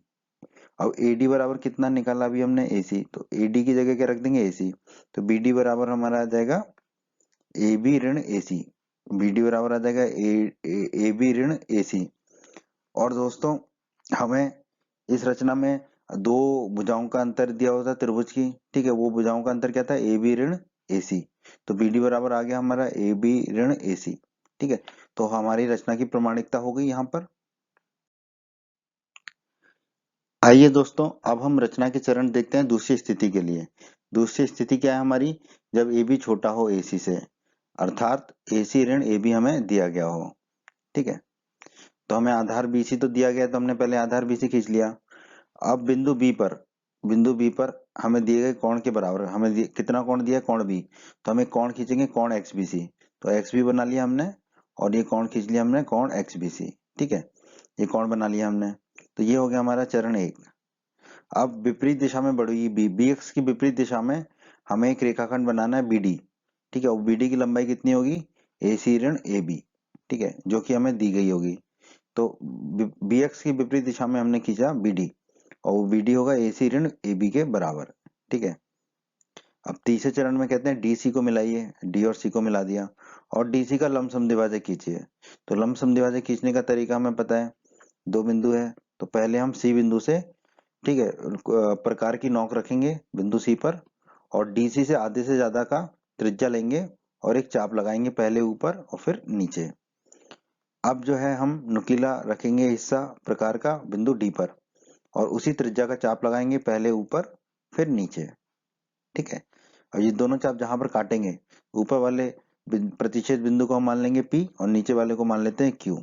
अब ए डी बराबर कितना निकाला अभी हमने, ए सी, तो ए डी की जगह क्या रख देंगे, ए सी। तो बी डी बराबर हमारा आ जाएगा ए बी ऋण ए सी। बी डी बराबर आ जाएगा ए बी ऋण ए सी। और दोस्तों हमें इस रचना में दो भुजाओं का अंतर दिया होता है त्रिभुज की। ठीक है, वो भुजाओं का अंतर क्या था, ए बी ऋण ए सी। तो बी डी बराबर आ गया हमारा ए बी ऋण ए सी। ठीक है, तो हमारी रचना की प्रमाणिकता हो गई यहाँ पर। आइए दोस्तों अब हम रचना के चरण देखते हैं दूसरी स्थिति के लिए। दूसरी स्थिति क्या है हमारी, जब ए बी छोटा हो ए सी से, अर्थात ए सी ऋण ए बी हमें दिया गया हो। ठीक है, तो हमें आधार बी सी तो दिया गया, तो हमने पहले आधार बी सी खींच लिया। अब बिंदु बी पर, बिंदु बी पर हमें दिए गए कोण के बराबर हमें कितना कोण दिया है, कोण बी। तो हमें कोण खींचेंगे कोण एक्स बी सी। तो एक्स बी बना लिया हमने और ये कोण खींच लिया हमने कोण एक्स बी सी। ठीक है, ये कोण बना लिया हमने। तो ये हो गया हमारा चरण 1। अब विपरीत दिशा में बढ़ी बी, बी एक्स की विपरीत दिशा में हमें एक रेखाखंड बनाना है बी डी। ठीक है, और बी डी की लंबाई कितनी होगी, ए सी ऋण ए बी। ठीक है, जो कि हमें दी गई होगी। तो बी एक्स की विपरीत दिशा में हमने खींचा बी डी और वो बी डी होगा ए सी ऋण ए बी के बराबर। ठीक है, अब तीसरे चरण में कहते हैं डी सी को मिलाइए, डी और सी को मिला दिया और डी सी का लंब समद्विभाजक खींचिए। तो लंब समद्विभाजक खींचने का तरीका हमें पता है, दो बिंदु है तो पहले हम सी बिंदु से, ठीक है, प्रकार की नोक रखेंगे बिंदु सी पर और डीसी से आधे से ज्यादा का त्रिज्या लेंगे और एक चाप लगाएंगे पहले ऊपर और फिर नीचे। अब जो है हम नुकीला रखेंगे हिस्सा प्रकार का बिंदु डी पर और उसी त्रिज्या का चाप लगाएंगे पहले ऊपर फिर नीचे। ठीक है, और ये दोनों चाप जहां पर काटेंगे ऊपर वाले प्रतिच्छेद बिंदु को हम मान लेंगे पी और नीचे वाले को मान लेते हैं क्यू।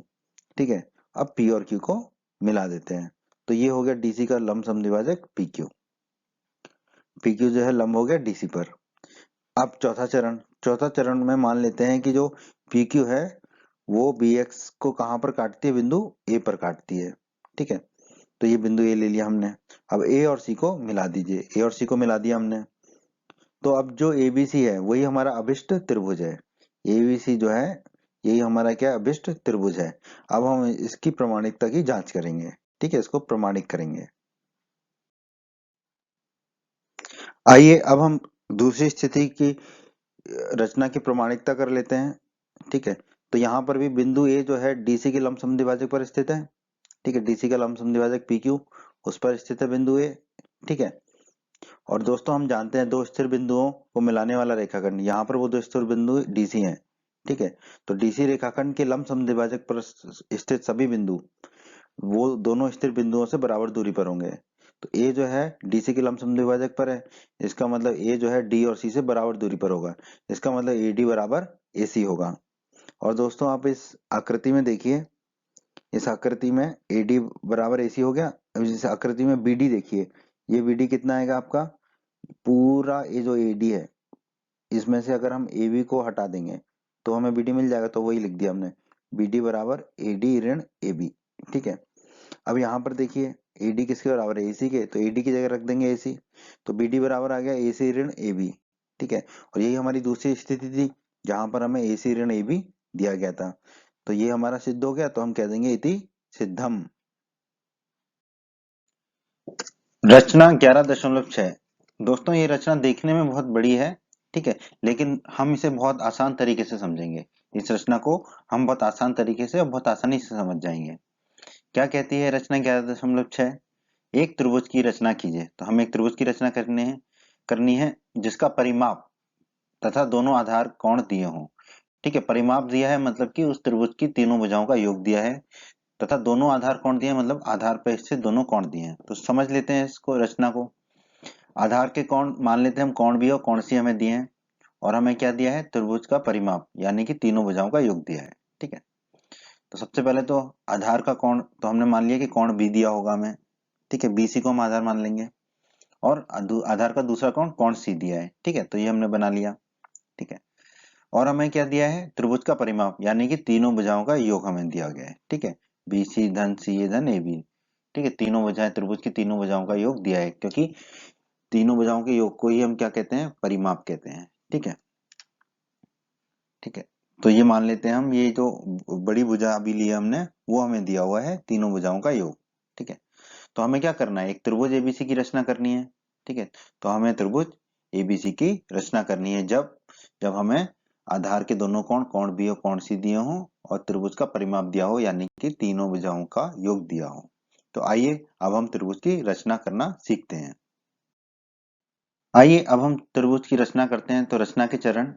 ठीक है, अब पी और क्यू को मिला देते हैं। तो ये हो गया डीसी का लंब समद्विभाजक पी क्यू। PQ जो है लंब हो गया DC पर। अब चौथा चरण में मान लेते हैं कि जो PQ है वो BX को कहाँ पर काटती है, बिंदु A पर काटती है। ठीक है, तो ये बिंदु A ले लिया हमने। अब A और C को मिला दीजिए, A और C को मिला दिया हमने। तो अब जो ABC है वही हमारा अभिष्ट त्रिभुज है। ABC जो है यही हमारा क्या अभिष्ट त्रिभुज है। अब हम इसकी प्रमाणिकता की जांच करेंगे। ठीक है, इसको प्रमाणित करेंगे। आइए अब हम दूसरी स्थिति की रचना की प्रमाणिकता कर लेते हैं। ठीक है, तो यहाँ पर भी बिंदु ए जो है डीसी के लंब समद्विभाजक पर स्थित है। ठीक है, डीसी का लंब समद्विभाजक PQ उस पर स्थित है बिंदु ए। ठीक है, और दोस्तों हम जानते हैं दो स्थिर बिंदुओं को मिलाने वाला रेखाखंड, यहाँ पर वो दो स्थिर बिंदु डीसी हैं। ठीक है, तो डीसी रेखाखंड के लंब समद्विभाजक पर स्थित सभी बिंदु वो दोनों स्थिर बिंदुओं से बराबर दूरी पर होंगे। तो ए जो है डीसी के लंब समद्विभाजक पर है, इसका मतलब ए जो है डी और सी से बराबर दूरी पर होगा। इसका मतलब AD बराबर AC होगा। और दोस्तों आप इस आकृति में देखिए, इस आकृति में AD बराबर AC हो गया। अब इस आकृति में BD देखिए, ये BD कितना आएगा आपका, पूरा ये जो AD है इसमें से अगर हम AB को हटा देंगे तो हमें BD मिल जाएगा। तो वही लिख दिया हमने, BD बराबर AD ऋण AB। ठीक है, अब यहाँ पर देखिए AD किसके बराबर है, AC के, तो AD की जगह रख देंगे AC। तो BD बराबर आ गया AC ऋण AB। ठीक है, और यही हमारी दूसरी स्थिति थी जहां पर हमें AC ऋण AB दिया गया था। तो ये हमारा सिद्ध हो गया, तो हम कह देंगे इति सिद्धम। रचना 11.6। दोस्तों ये रचना देखने में बहुत बड़ी है। ठीक है, लेकिन हम इसे बहुत आसान तरीके से समझेंगे। इस रचना को हम बहुत आसान तरीके से और बहुत आसानी से समझ जाएंगे। क्या कहती है रचना 11.6? एक त्रिभुज की रचना कीजिए। तो हमें एक त्रिभुज की रचना करनी है जिसका परिमाप तथा दोनों आधार कोण दिए हों। ठीक है, परिमाप दिया है मतलब कि उस त्रिभुज की तीनों भुजाओं का योग दिया है, तथा दोनों आधार कोण दिए हैं मतलब आधार पर स्थित दोनों कोण दिए हैं। तो समझ लेते हैं इसको, रचना को। आधार के कोण मान लेते हैं हम, कोण B और कोण C हमें दिए हैं, और हमें क्या दिया है, त्रिभुज का परिमाप यानी कि तीनों भुजाओं का योग दिया है। ठीक है, तो सबसे पहले तो आधार का कोण तो हमने मान लिया कि कोण B दिया होगा हमें। ठीक है, BC को हम आधार मान लेंगे, और आधार का दूसरा कोण कोण C दिया है। ठीक है, तो ये हमने बना लिया। ठीक है, और हमें क्या दिया है, त्रिभुज का परिमाप यानी कि तीनों भुजाओं का योग हमें दिया गया है। ठीक है, BC धन CA धन AB। ठीक है, तीनों भुजाएं, त्रिभुज की तीनों भुजाओं का योग दिया है, क्योंकि तीनों भुजाओं के योग को ही हम क्या कहते हैं, परिमाप कहते हैं। ठीक है, ठीक है, तो ये मान लेते हैं हम, ये जो बड़ी भुजा अभी ली है हमने वो हमें दिया हुआ है तीनों भुजाओं का योग। ठीक है, तो हमें क्या करना है, एक त्रिभुज ABC की रचना करनी है। ठीक है, तो हमें त्रिभुज ABC की रचना करनी है जब जब हमें आधार के दोनों कोण, कोण B और कोण C दिए हों, और त्रिभुज का परिमाप दिया हो यानी कि तीनों भुजाओं का योग दिया हो। तो आइए अब हम त्रिभुज की रचना करना सीखते हैं। आइए अब हम त्रिभुज की रचना करते हैं। तो रचना के चरण,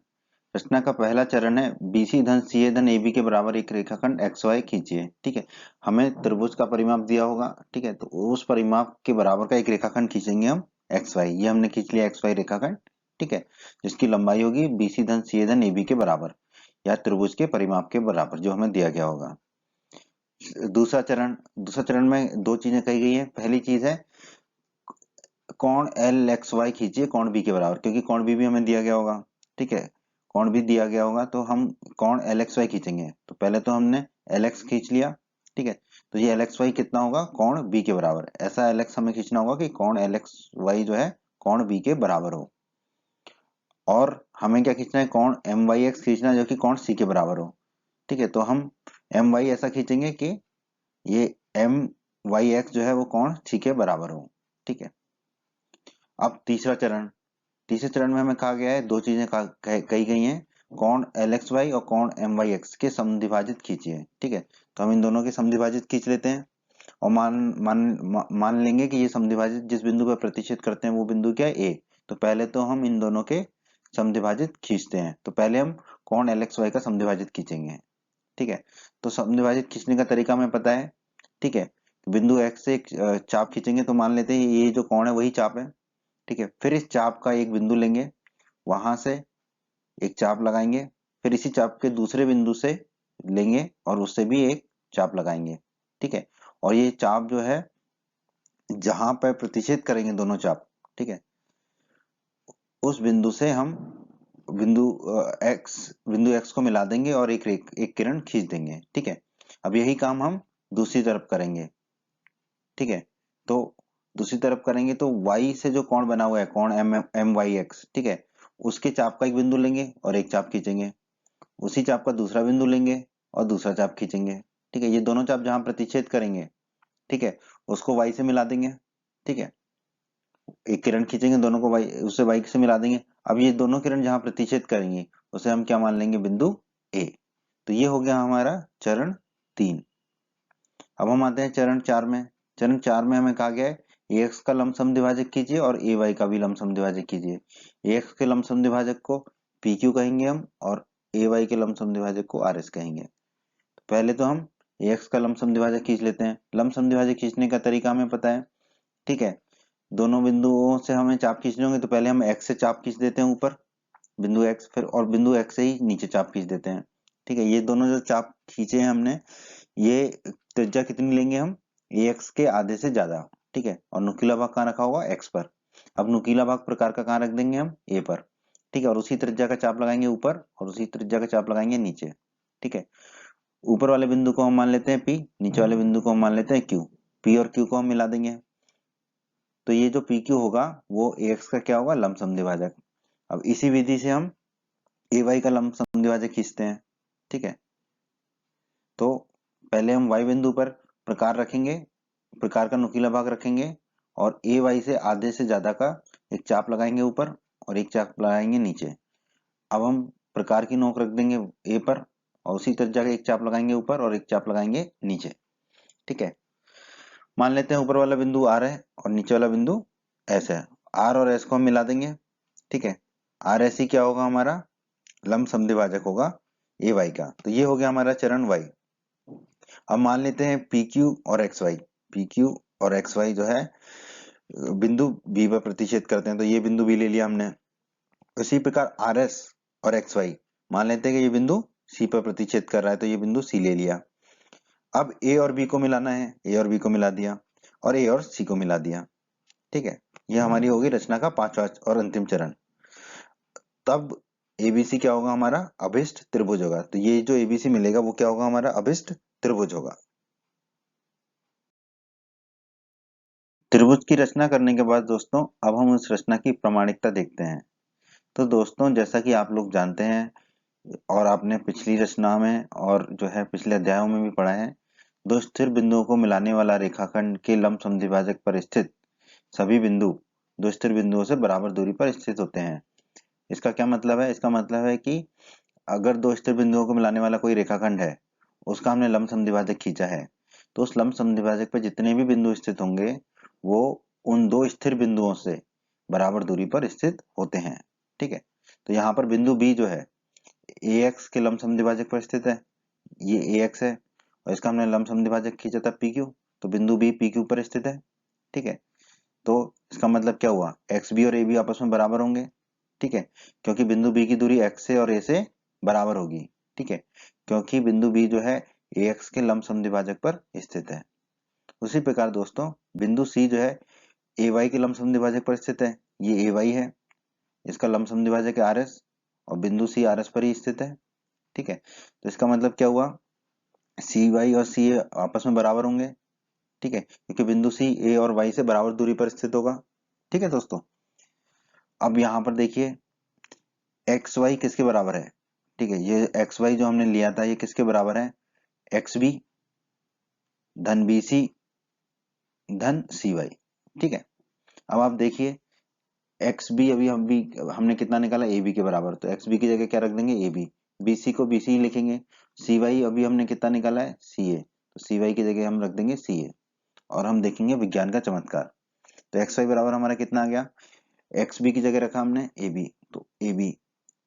रचना का पहला चरण है BC धन CA धन AB के बराबर एक रेखाखंड XY खींचिए। ठीक है, हमें त्रिभुज का परिमाप दिया होगा। ठीक है, तो उस परिमाप के बराबर का एक रेखाखंड खींचेंगे हम XY। ये हमने खींच लिया XY रेखाखंड। ठीक है, जिसकी लंबाई होगी BC धन CA धन AB के बराबर, या त्रिभुज के परिमाप के बराबर जो हमें दिया गया होगा। दूसरा चरण में दो चीजें कही गई है। पहली चीज है कोण LXY खींचिए कोण B के बराबर, क्योंकि कोण B भी हमें दिया गया होगा। ठीक है, कोण भी दिया गया होगा, तो हम कोण LXY खींचेंगे। तो पहले तो हमने LX खींच लिया। ठीक है, तो ये LXY कितना होगा, कोण B के बराबर। ऐसा LX हमें खींचना होगा कि कोण LXY जो है कोण B के बराबर हो। और हमें क्या खींचना है, कोण MYX खींचना है जो कि कोण C के बराबर हो। ठीक है, तो हम MY ऐसा खींचेंगे कि ये MYX जो है वो कोण C के बराबर हो। ठीक है, अब तीसरे चरण में हमें कहा गया है, दो चीजें कही गई हैं, कोण LXY और कोण MYX के समद्विभाजित खींचिए। ठीक है, तो हम इन दोनों के समद्विभाजित खींच लेते हैं, और मान लेंगे कि ये समद्विभाजित जिस बिंदु पर प्रतिच्छेद करते हैं वो बिंदु क्या है, A। तो पहले तो हम इन दोनों के समद्विभाजित खींचते हैं। तो पहले हम कोण LXY का समद्विभाजित खींचेंगे। ठीक है, तो समद्विभाजित खींचने का तरीका हमें पता है। ठीक है, तो बिंदु X से एक चाप खींचेंगे, तो मान लेते हैं ये जो कोण है वही चाप है। ठीक है, फिर इस चाप का एक बिंदु लेंगे, वहां से एक चाप लगाएंगे, फिर इसी चाप के दूसरे बिंदु से लेंगे और उससे भी एक चाप लगाएंगे। ठीक है, और ये चाप जो है जहां पर प्रतिच्छेद करेंगे दोनों चाप, ठीक है, उस बिंदु से हम बिंदु एक्स को मिला देंगे और एक किरण खींच देंगे। ठीक है, अब यही काम हम दूसरी तरफ करेंगे। ठीक है, तो दूसरी तरफ करेंगे तो y से जो कोण बना हुआ है, कोण एम वाई एक्स, ठीक है, उसके चाप का एक बिंदु लेंगे और एक चाप खींचेंगे। उसी चाप का दूसरा बिंदु लेंगे और दूसरा चाप खींचेंगे। ठीक है, ये दोनों चाप जहां प्रतिच्छेद करेंगे, ठीक है, उसको y से मिला देंगे। ठीक है, एक किरण खींचेंगे, दोनों को y उससे y से मिला देंगे। अब ये दोनों किरण जहां प्रतिच्छेद करेंगी उसे हम क्या मान लेंगे, बिंदु a। तो ये हो गया हमारा चरण 3। अब हम आते हैं चरण 4 में। चरण 4 में हमें कहा गया है ax का लंबसम द्विभाजक कीजिए और ay का भी लंबसम द्विभाजक कीजिए। ax के लंबसम द्विभाजक को pq कहेंगे हम और ay के लंबसम द्विभाजक को rs कहेंगे। पहले तो हम ax का लंबसम द्विभाजक खींच लेते हैं। लंबसम द्विभाजक खींचने का तरीका हमें पता है। ठीक है, दोनों बिंदुओं से हमें चाप खींचने होंगे तो पहले हम x से चाप खींच देते हैं ऊपर, बिंदु x, फिर और बिंदु x से ही नीचे चाप खींच देते हैं। ठीक है, ये दोनों जो चाप खींचे हैं हमने, ये त्रिज्या कितनी लेंगे हम, ax के आधे से ज्यादा। ठीक है, और नुकीला भाग कहाँ रखा होगा, x पर। अब नुकीला भाग प्रकार का कहाँ रख देंगे हम, a पर। ठीक है, और उसी त्रिज्या का चाप लगाएंगे ऊपर और उसी त्रिज्या का चाप लगाएंगे नीचे। ठीक है, ऊपर वाले बिंदु को हम मान लेते हैं p, नीचे वाले बिंदु को हम मान लेते हैं q। p और q को हम मिला देंगे, तो ये जो pq होगा वो ax का क्या होगा, लंबसम द्विभाजक। अब इसी विधि से हम ay का लंबसम द्विभाजक खींचते हैं। ठीक है, तो पहले हम y बिंदु पर प्रकार रखेंगे, प्रकार का नुकीला भाग रखेंगे और ए वाई से आधे से ज्यादा का एक चाप लगाएंगे ऊपर और एक चाप लगाएंगे नीचे। अब हम प्रकार की नोक रख देंगे ए पर और उसी त्रिज्या का एक चाप लगाएंगे ऊपर और एक चाप लगाएंगे नीचे। ठीक है, मान लेते हैं ऊपर वाला बिंदु आर है और नीचे वाला बिंदु एस है। आर और एस को हम मिला देंगे। ठीक है, आर एस ही क्या होगा, हमारा लंब समद्विभाजक होगा ए वाई का। तो ये हो गया हमारा चरण वाई। अब मान लेते हैं पी क्यू और एक्स वाई। पी क्यू और एक्स वाई जो है बिंदु बी पर प्रतिच्छेद करते हैं, तो ये बिंदु बी ले लिया हमने। इसी प्रकार आर एस और एक्स वाई मान लेते हैं कि ये बिंदु सी पर प्रतिच्छेद कर रहा है, तो ये बिंदु सी ले लिया। अब ए और बी को मिलाना है, ए और बी को मिला दिया और ए और सी को मिला दिया। ठीक है, ये हमारी होगी रचना का पांचवा और अंतिम चरण। तब एबीसी क्या होगा, हमारा अभिष्ट त्रिभुज होगा। तो ये जो एबीसी मिलेगा वो क्या होगा, हमारा अभिष्ट त्रिभुज होगा। त्रिभुज की रचना करने के बाद दोस्तों अब हम उस रचना की प्रामाणिकता देखते हैं। तो दोस्तों जैसा कि आप लोग जानते हैं और आपने पिछली रचना में और जो है पिछले अध्यायों में भी पढ़ा है, दो स्थिर बिंदुओं को मिलाने वाला रेखाखंड के लंब समद्विभाजक पर स्थित सभी बिंदु दो स्थिर बिंदुओं से बराबर दूरी पर स्थित होते हैं। इसका क्या मतलब है, इसका मतलब है कि अगर दो स्थिर बिंदुओं को मिलाने वाला कोई रेखाखंड है, उसका हमने लंब समद्विभाजक खींचा है, तो उस लंब समद्विभाजक पर जितने भी बिंदु स्थित होंगे वो उन दो स्थिर बिंदुओं से बराबर दूरी पर स्थित होते हैं। ठीक है, तो यहाँ पर बिंदु बी जो है ax के लंब समद्विभाजक पर स्थित है, ये ax है और इसका हमने लंब समद्विभाजक खींचा था pq, तो बिंदु b pq पर स्थित है। ठीक है, तो इसका मतलब क्या हुआ, एक्स बी और ए बी आपस में बराबर होंगे। ठीक है, क्योंकि बिंदु बी की दूरी एक्स से और ए से बराबर होगी। ठीक है, क्योंकि बिंदु बी जो है ए एक्स के लंब समद्विभाजक पर स्थित है। उसी प्रकार दोस्तों बिंदु सी जो है ए वाई के लंब समद्विभाजक पर स्थित है, ये ए वाई है, इसका लंब समद्विभाजक है आर एस और बिंदु सी आर एस पर ही स्थित है। ठीक है, तो इसका मतलब क्या हुआ, सी वाई और सी ए आपस में बराबर होंगे। ठीक है, क्योंकि बिंदु सी ए और वाई से बराबर दूरी पर स्थित होगा। ठीक है दोस्तों, अब यहाँ पर देखिए एक्स वाई किसके बराबर है। ठीक है, ये एक्स वाई जो हमने लिया था ये किसके बराबर है, एक्स बी धन बी सी धन सी वाई। ठीक है, अब आप देखिए एक्स बी अभी हमने कितना निकाला, ए बी के बराबर, तो एक्स बी की जगह क्या रख देंगे, ए बी। बी सी को बी सी लिखेंगे। सी वाई अभी हमने कितना निकाला है, सी ए, तो सी वाई की जगह हम रख देंगे सी ए और हम देखेंगे विज्ञान का चमत्कार। तो एक्स वाई बराबर हमारा कितना आ गया, एक्स बी की जगह रखा हमने ए बी, तो ए बी,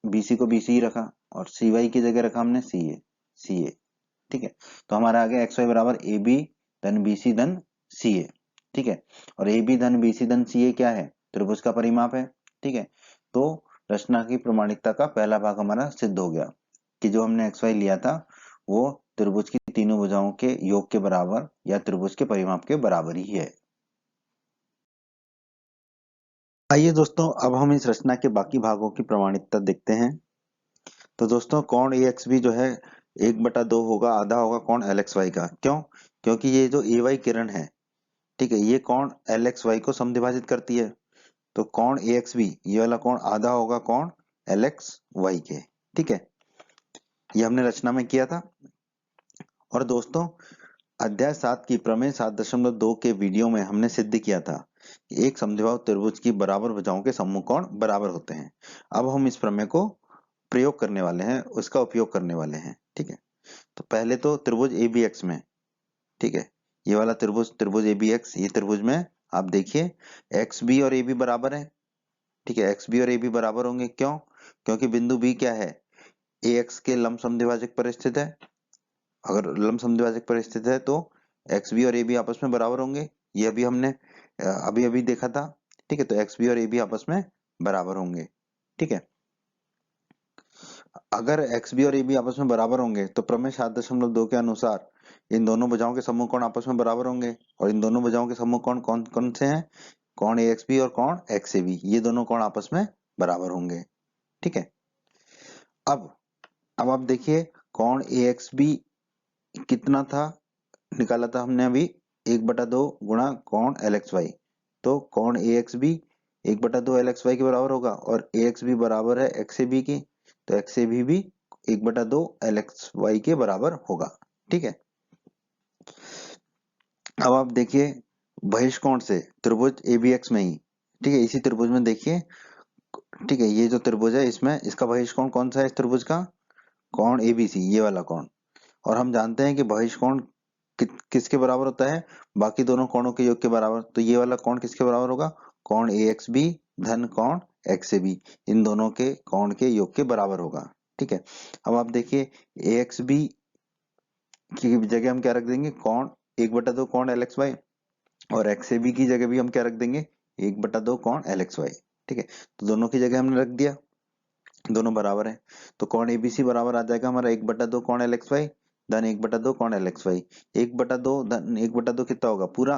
बी सी को बी सी रखा और सी वाई की जगह रखा हमने सी ए, सी ए। ठीक है, तो हमारा आ गया एक्स वाई बराबर ए बी धन बी सी धन सी ए। ठीक है, और ए बी धन बी सी धन सी ए क्या है, त्रिभुज का परिमाप है। ठीक है, तो रचना की प्रामाणिकता का पहला भाग हमारा सिद्ध हो गया कि जो हमने एक्स वाई लिया था वो त्रिभुज की तीनों भुजाओं के योग के बराबर या त्रिभुज के परिमाप के बराबर ही है। आइए दोस्तों, अब हम इस रचना के बाकी भागों की प्रामाणिकता देखते हैं। तो दोस्तों कोण ए एक्स बी जो है 1/2 होगा, आधा होगा कोण एल एक्स वाई का। क्यों? क्योंकि ये जो ए वाई किरण है, ठीक है, ये कोण एल एक्स वाई को समद्विभाजित करती है। तो कोण ए एक्स बी, ये वाला कोण आधा होगा कोण एल एक्स वाई के। ठीक है, ये हमने रचना में किया था। और दोस्तों अध्याय 7 की प्रमेय 7.2 के वीडियो में हमने सिद्ध किया था कि एक समद्विबाहु त्रिभुज की बराबर भुजाओं के समूह कोण बराबर होते हैं। अब हम इस प्रमेय को प्रयोग करने वाले हैं, उसका उपयोग करने वाले हैं। ठीक है, तो पहले तो त्रिभुज ए बी एक्स में, ठीक है, ये वाला त्रिभुज त्रिभुज ए बी एक्स, ये त्रिभुज में आप देखिए एक्स बी और ए बी बराबर है। ठीक है, एक्स बी और ए बी बराबर होंगे। क्यों? क्योंकि बिंदु बी क्या है, ए एक्स के लंब समद्विभाजक पर स्थित है। अगर लंब समद्विभाजक पर स्थित है तो एक्स बी और ए बी आपस में बराबर होंगे। ये अभी हमने अभी अभी देखा था। ठीक है, तो एक्स बी और ए बी आपस में बराबर होंगे। ठीक है, अगर एक्स बी और ए बी आपस में बराबर होंगे तो प्रमेय 7.2 के अनुसार इन दोनों भुजाओं के समूह कोण आपस में बराबर होंगे। और इन दोनों भुजाओं के समूह कोण कौन कौन से हैं? कोण ए एक्स बी और कोण एक्स ए बी, ये दोनों कोण आपस में बराबर होंगे। ठीक है, अब अब आप देखिए कोण ए एक्स बी कितना था, निकाला था हमने अभी 1/2 गुणा कोण एल एक्स वाई। तो कोण A X B 1/2 L X Y के बराबर होगा, और ए एक्स बी बराबर है एक्स ए बी की, तो एक्स ए बी भी 1/2 एल एक्स वाई के बराबर होगा। ठीक है, अब आप देखिए बहिष्कोण से त्रिभुज ए बी एक्स में ही, ठीक है, इसी त्रिभुज में देखिए, ठीक है, ये जो त्रिभुज है इसमें इसका बहिष्कोण कौन सा है, इस त्रिभुज का कोण ए बी सी, ये वाला कोण। और हम जानते हैं कि बहिष्कोण किसके बराबर होता है, बाकी दोनों कोणों के योग के बराबर। तो ये वाला कोण किसके बराबर होगा, कोण ए एक्स बी धन कोण एक्स ए बी, इन दोनों के कोण के योग के बराबर होगा। ठीक है, अब आप देखिए ए एक्स बी की जगह हम क्या रख देंगे, कोण 1/2 कोण एल एक्स वाई, और एक्स ए बी की जगह भी हम क्या रख देंगे, 1/2 कोण एल एक्स वाई। ठीक है, तो दोनों की जगह हमने रख दिया, दोनों बराबर है। तो कोण एबीसी बराबर आ जाएगा हमारा 1/2 कोण एल एक्स वाई धन 1/2 कोण एल एक्स वाई। 1/2 धन 1/2 कितना होगा पूरा,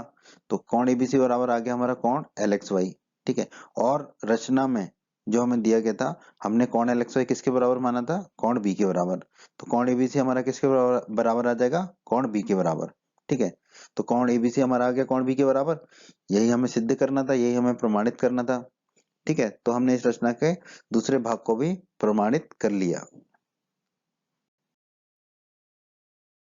तो कोण एबीसी बराबर आ गया हमारा कोण एल एक्स वाई। ठीक है, और रचना में जो हमें दिया गया था, हमने कोण एल एक्स वाई किसके बराबर माना था, कोण बी के बराबर। तो कोण एबीसी हमारा किसके बराबर आ जाएगा, कोण बी के बराबर। ठीक है, तो कोण एबीसी हमारा आ गया कोण बी के बराबर। यही हमें सिद्ध करना था, यही हमें प्रमाणित करना था। ठीक है, तो हमने इस रचना के दूसरे भाग को भी प्रमाणित कर लिया।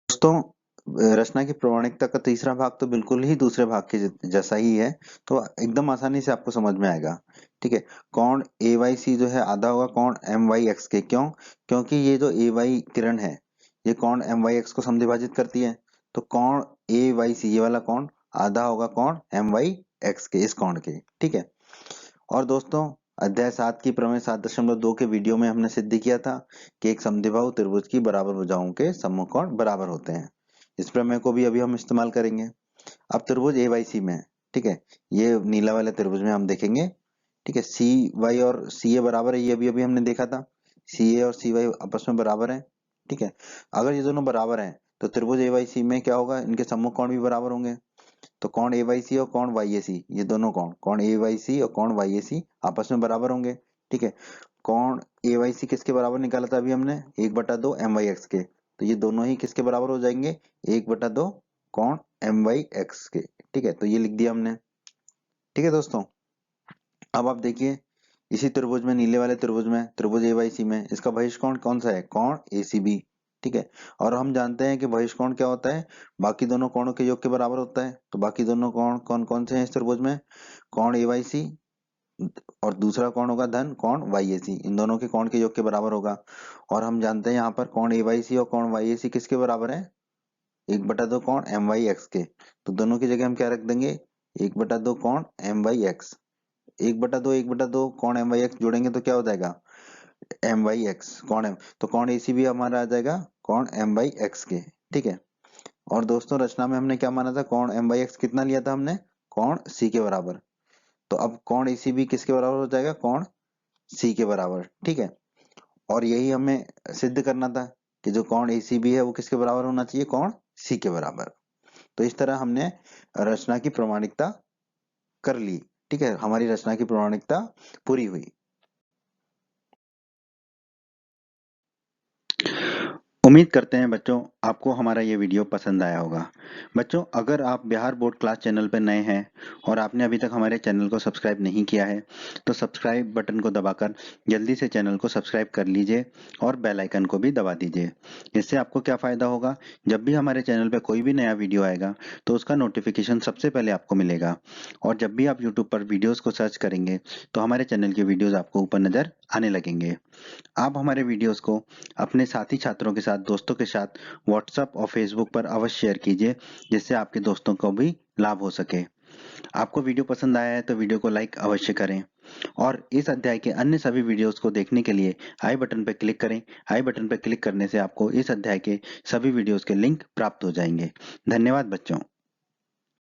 दोस्तों रचना की प्रामाणिकता का तीसरा भाग तो बिल्कुल ही दूसरे भाग के जैसा ही है, तो एकदम आसानी से आपको समझ में आएगा। ठीक है, कोण ए वाई सी जो है आधा होगा कोण एम वाई एक्स के। क्यों? क्योंकि ये जो ए वाई किरण है, ये कोण एम वाई एक्स को समद्विभाजित करती है। तो कोण ए वाई सी, ये वाला कोण आधा होगा कोण एम वाई एक्स के, इस कोण के। ठीक है, और दोस्तों अध्याय 7 की प्रमेय 7.2 के वीडियो में हमने सिद्ध किया था कि एक समद्विबाहु त्रिभुज की बराबर भुजाओं के समूह कोण बराबर होते हैं। इस प्रमेय को भी अभी हम इस्तेमाल करेंगे। अब त्रिभुज ए वाई सी में, ठीक है, ये नीला वाले त्रिभुज में हम देखेंगे। ठीक है, सी वाई और सी ए बराबर है, ये अभी अभी हमने देखा था, सी ए और सी वाई आपस में बराबर है। ठीक है, अगर ये दोनों बराबर हैं तो त्रिभुज ए वाई सी में क्या होगा, इनके समूह कोण भी बराबर होंगे। तो कोण ए वाई सी और कोण वाई ए सी, ये दोनों कोण कोण ए वाई सी और कोण वाई ए सी आपस में बराबर होंगे। ठीक है, कोण ए वाई सी किसके बराबर निकाला था अभी हमने, 1/2 एम वाई एक्स के। तो ये दोनों ही किसके बराबर हो जाएंगे, 1/2 कोण एम वाई एक्स के। ठीक है, तो ये लिख दिया हमने। ठीक है दोस्तों, अब आप देखिए इसी त्रिभुज में, नीले वाले त्रिभुज में, त्रिभुज ए वाई सी में इसका बहिष्कोण कौन सा है, कोण ए सी बी। ठीक है, और हम जानते हैं कि बहिष्कोण क्या होता है, बाकी दोनों कोणों के योग के बराबर होता है। तो बाकी दोनों कोण कौन कौन से हैं इस त्रिभुज में, कोण ए वाई सी और दूसरा कोण होगा धन कोण वाई ए सी, इन दोनों के कोण के योग के बराबर होगा। और हम जानते हैं यहाँ पर कोण ए वाई सी और कोण वाई ए सी किसके बराबर है, 1/2 कोण एम वाई एक्स के। तो दोनों की जगह हम क्या रख देंगे, 1/2 कोण एम वाई एक्स। 1/2 कोण एम वाई एक्स जोड़ेंगे तो क्या हो जाएगा, एम वाई एक्स कोण एम, तो कोण एसी भी हमारा आ जाएगा कोण एम वाई एक्स के। ठीक है, और दोस्तों रचना में हमने क्या माना था, कोण एम वाई एक्स कितना लिया था हमने, कोण सी के बराबर। तो अब कोण एसी भी किसके बराबर हो जाएगा, कोण सी के बराबर। ठीक है, और यही हमें सिद्ध करना था कि जो कोण एसी भी है वो किसके बराबर होना चाहिए, कोण सी के बराबर। तो इस तरह हमने रचना की प्रामाणिकता कर ली। ठीक है, हमारी रचना की प्रामाणिकता पूरी हुई। उम्मीद करते हैं बच्चों आपको हमारा ये वीडियो पसंद आया होगा। बच्चों, अगर आप बिहार बोर्ड क्लास चैनल पर नए हैं और आपने अभी तक हमारे चैनल को सब्सक्राइब नहीं किया है तो सब्सक्राइब बटन को दबाकर जल्दी से चैनल को सब्सक्राइब कर लीजिए और बेल आइकन को भी दबा दीजिए। इससे आपको क्या फ़ायदा होगा, जब भी हमारे चैनल पर कोई भी नया वीडियो आएगा तो उसका नोटिफिकेशन सबसे पहले आपको मिलेगा। और जब भी आप यूट्यूब पर वीडियोज़ को सर्च करेंगे तो हमारे चैनल के वीडियोज़ आपको ऊपर नज़र आने लगेंगे। आप हमारे वीडियोस को अपने साथी छात्रों के साथ, दोस्तों के साथ व्हाट्सएप और फेसबुक पर अवश्य शेयर कीजिए, जिससे आपके दोस्तों को भी लाभ हो सके। आपको वीडियो पसंद आया है तो वीडियो को लाइक अवश्य करें और इस अध्याय के अन्य सभी वीडियोस को देखने के लिए आई बटन पर क्लिक करें। आई बटन पर क्लिक करने से आपको इस अध्याय के सभी वीडियोस के लिंक प्राप्त हो जाएंगे। धन्यवाद बच्चों।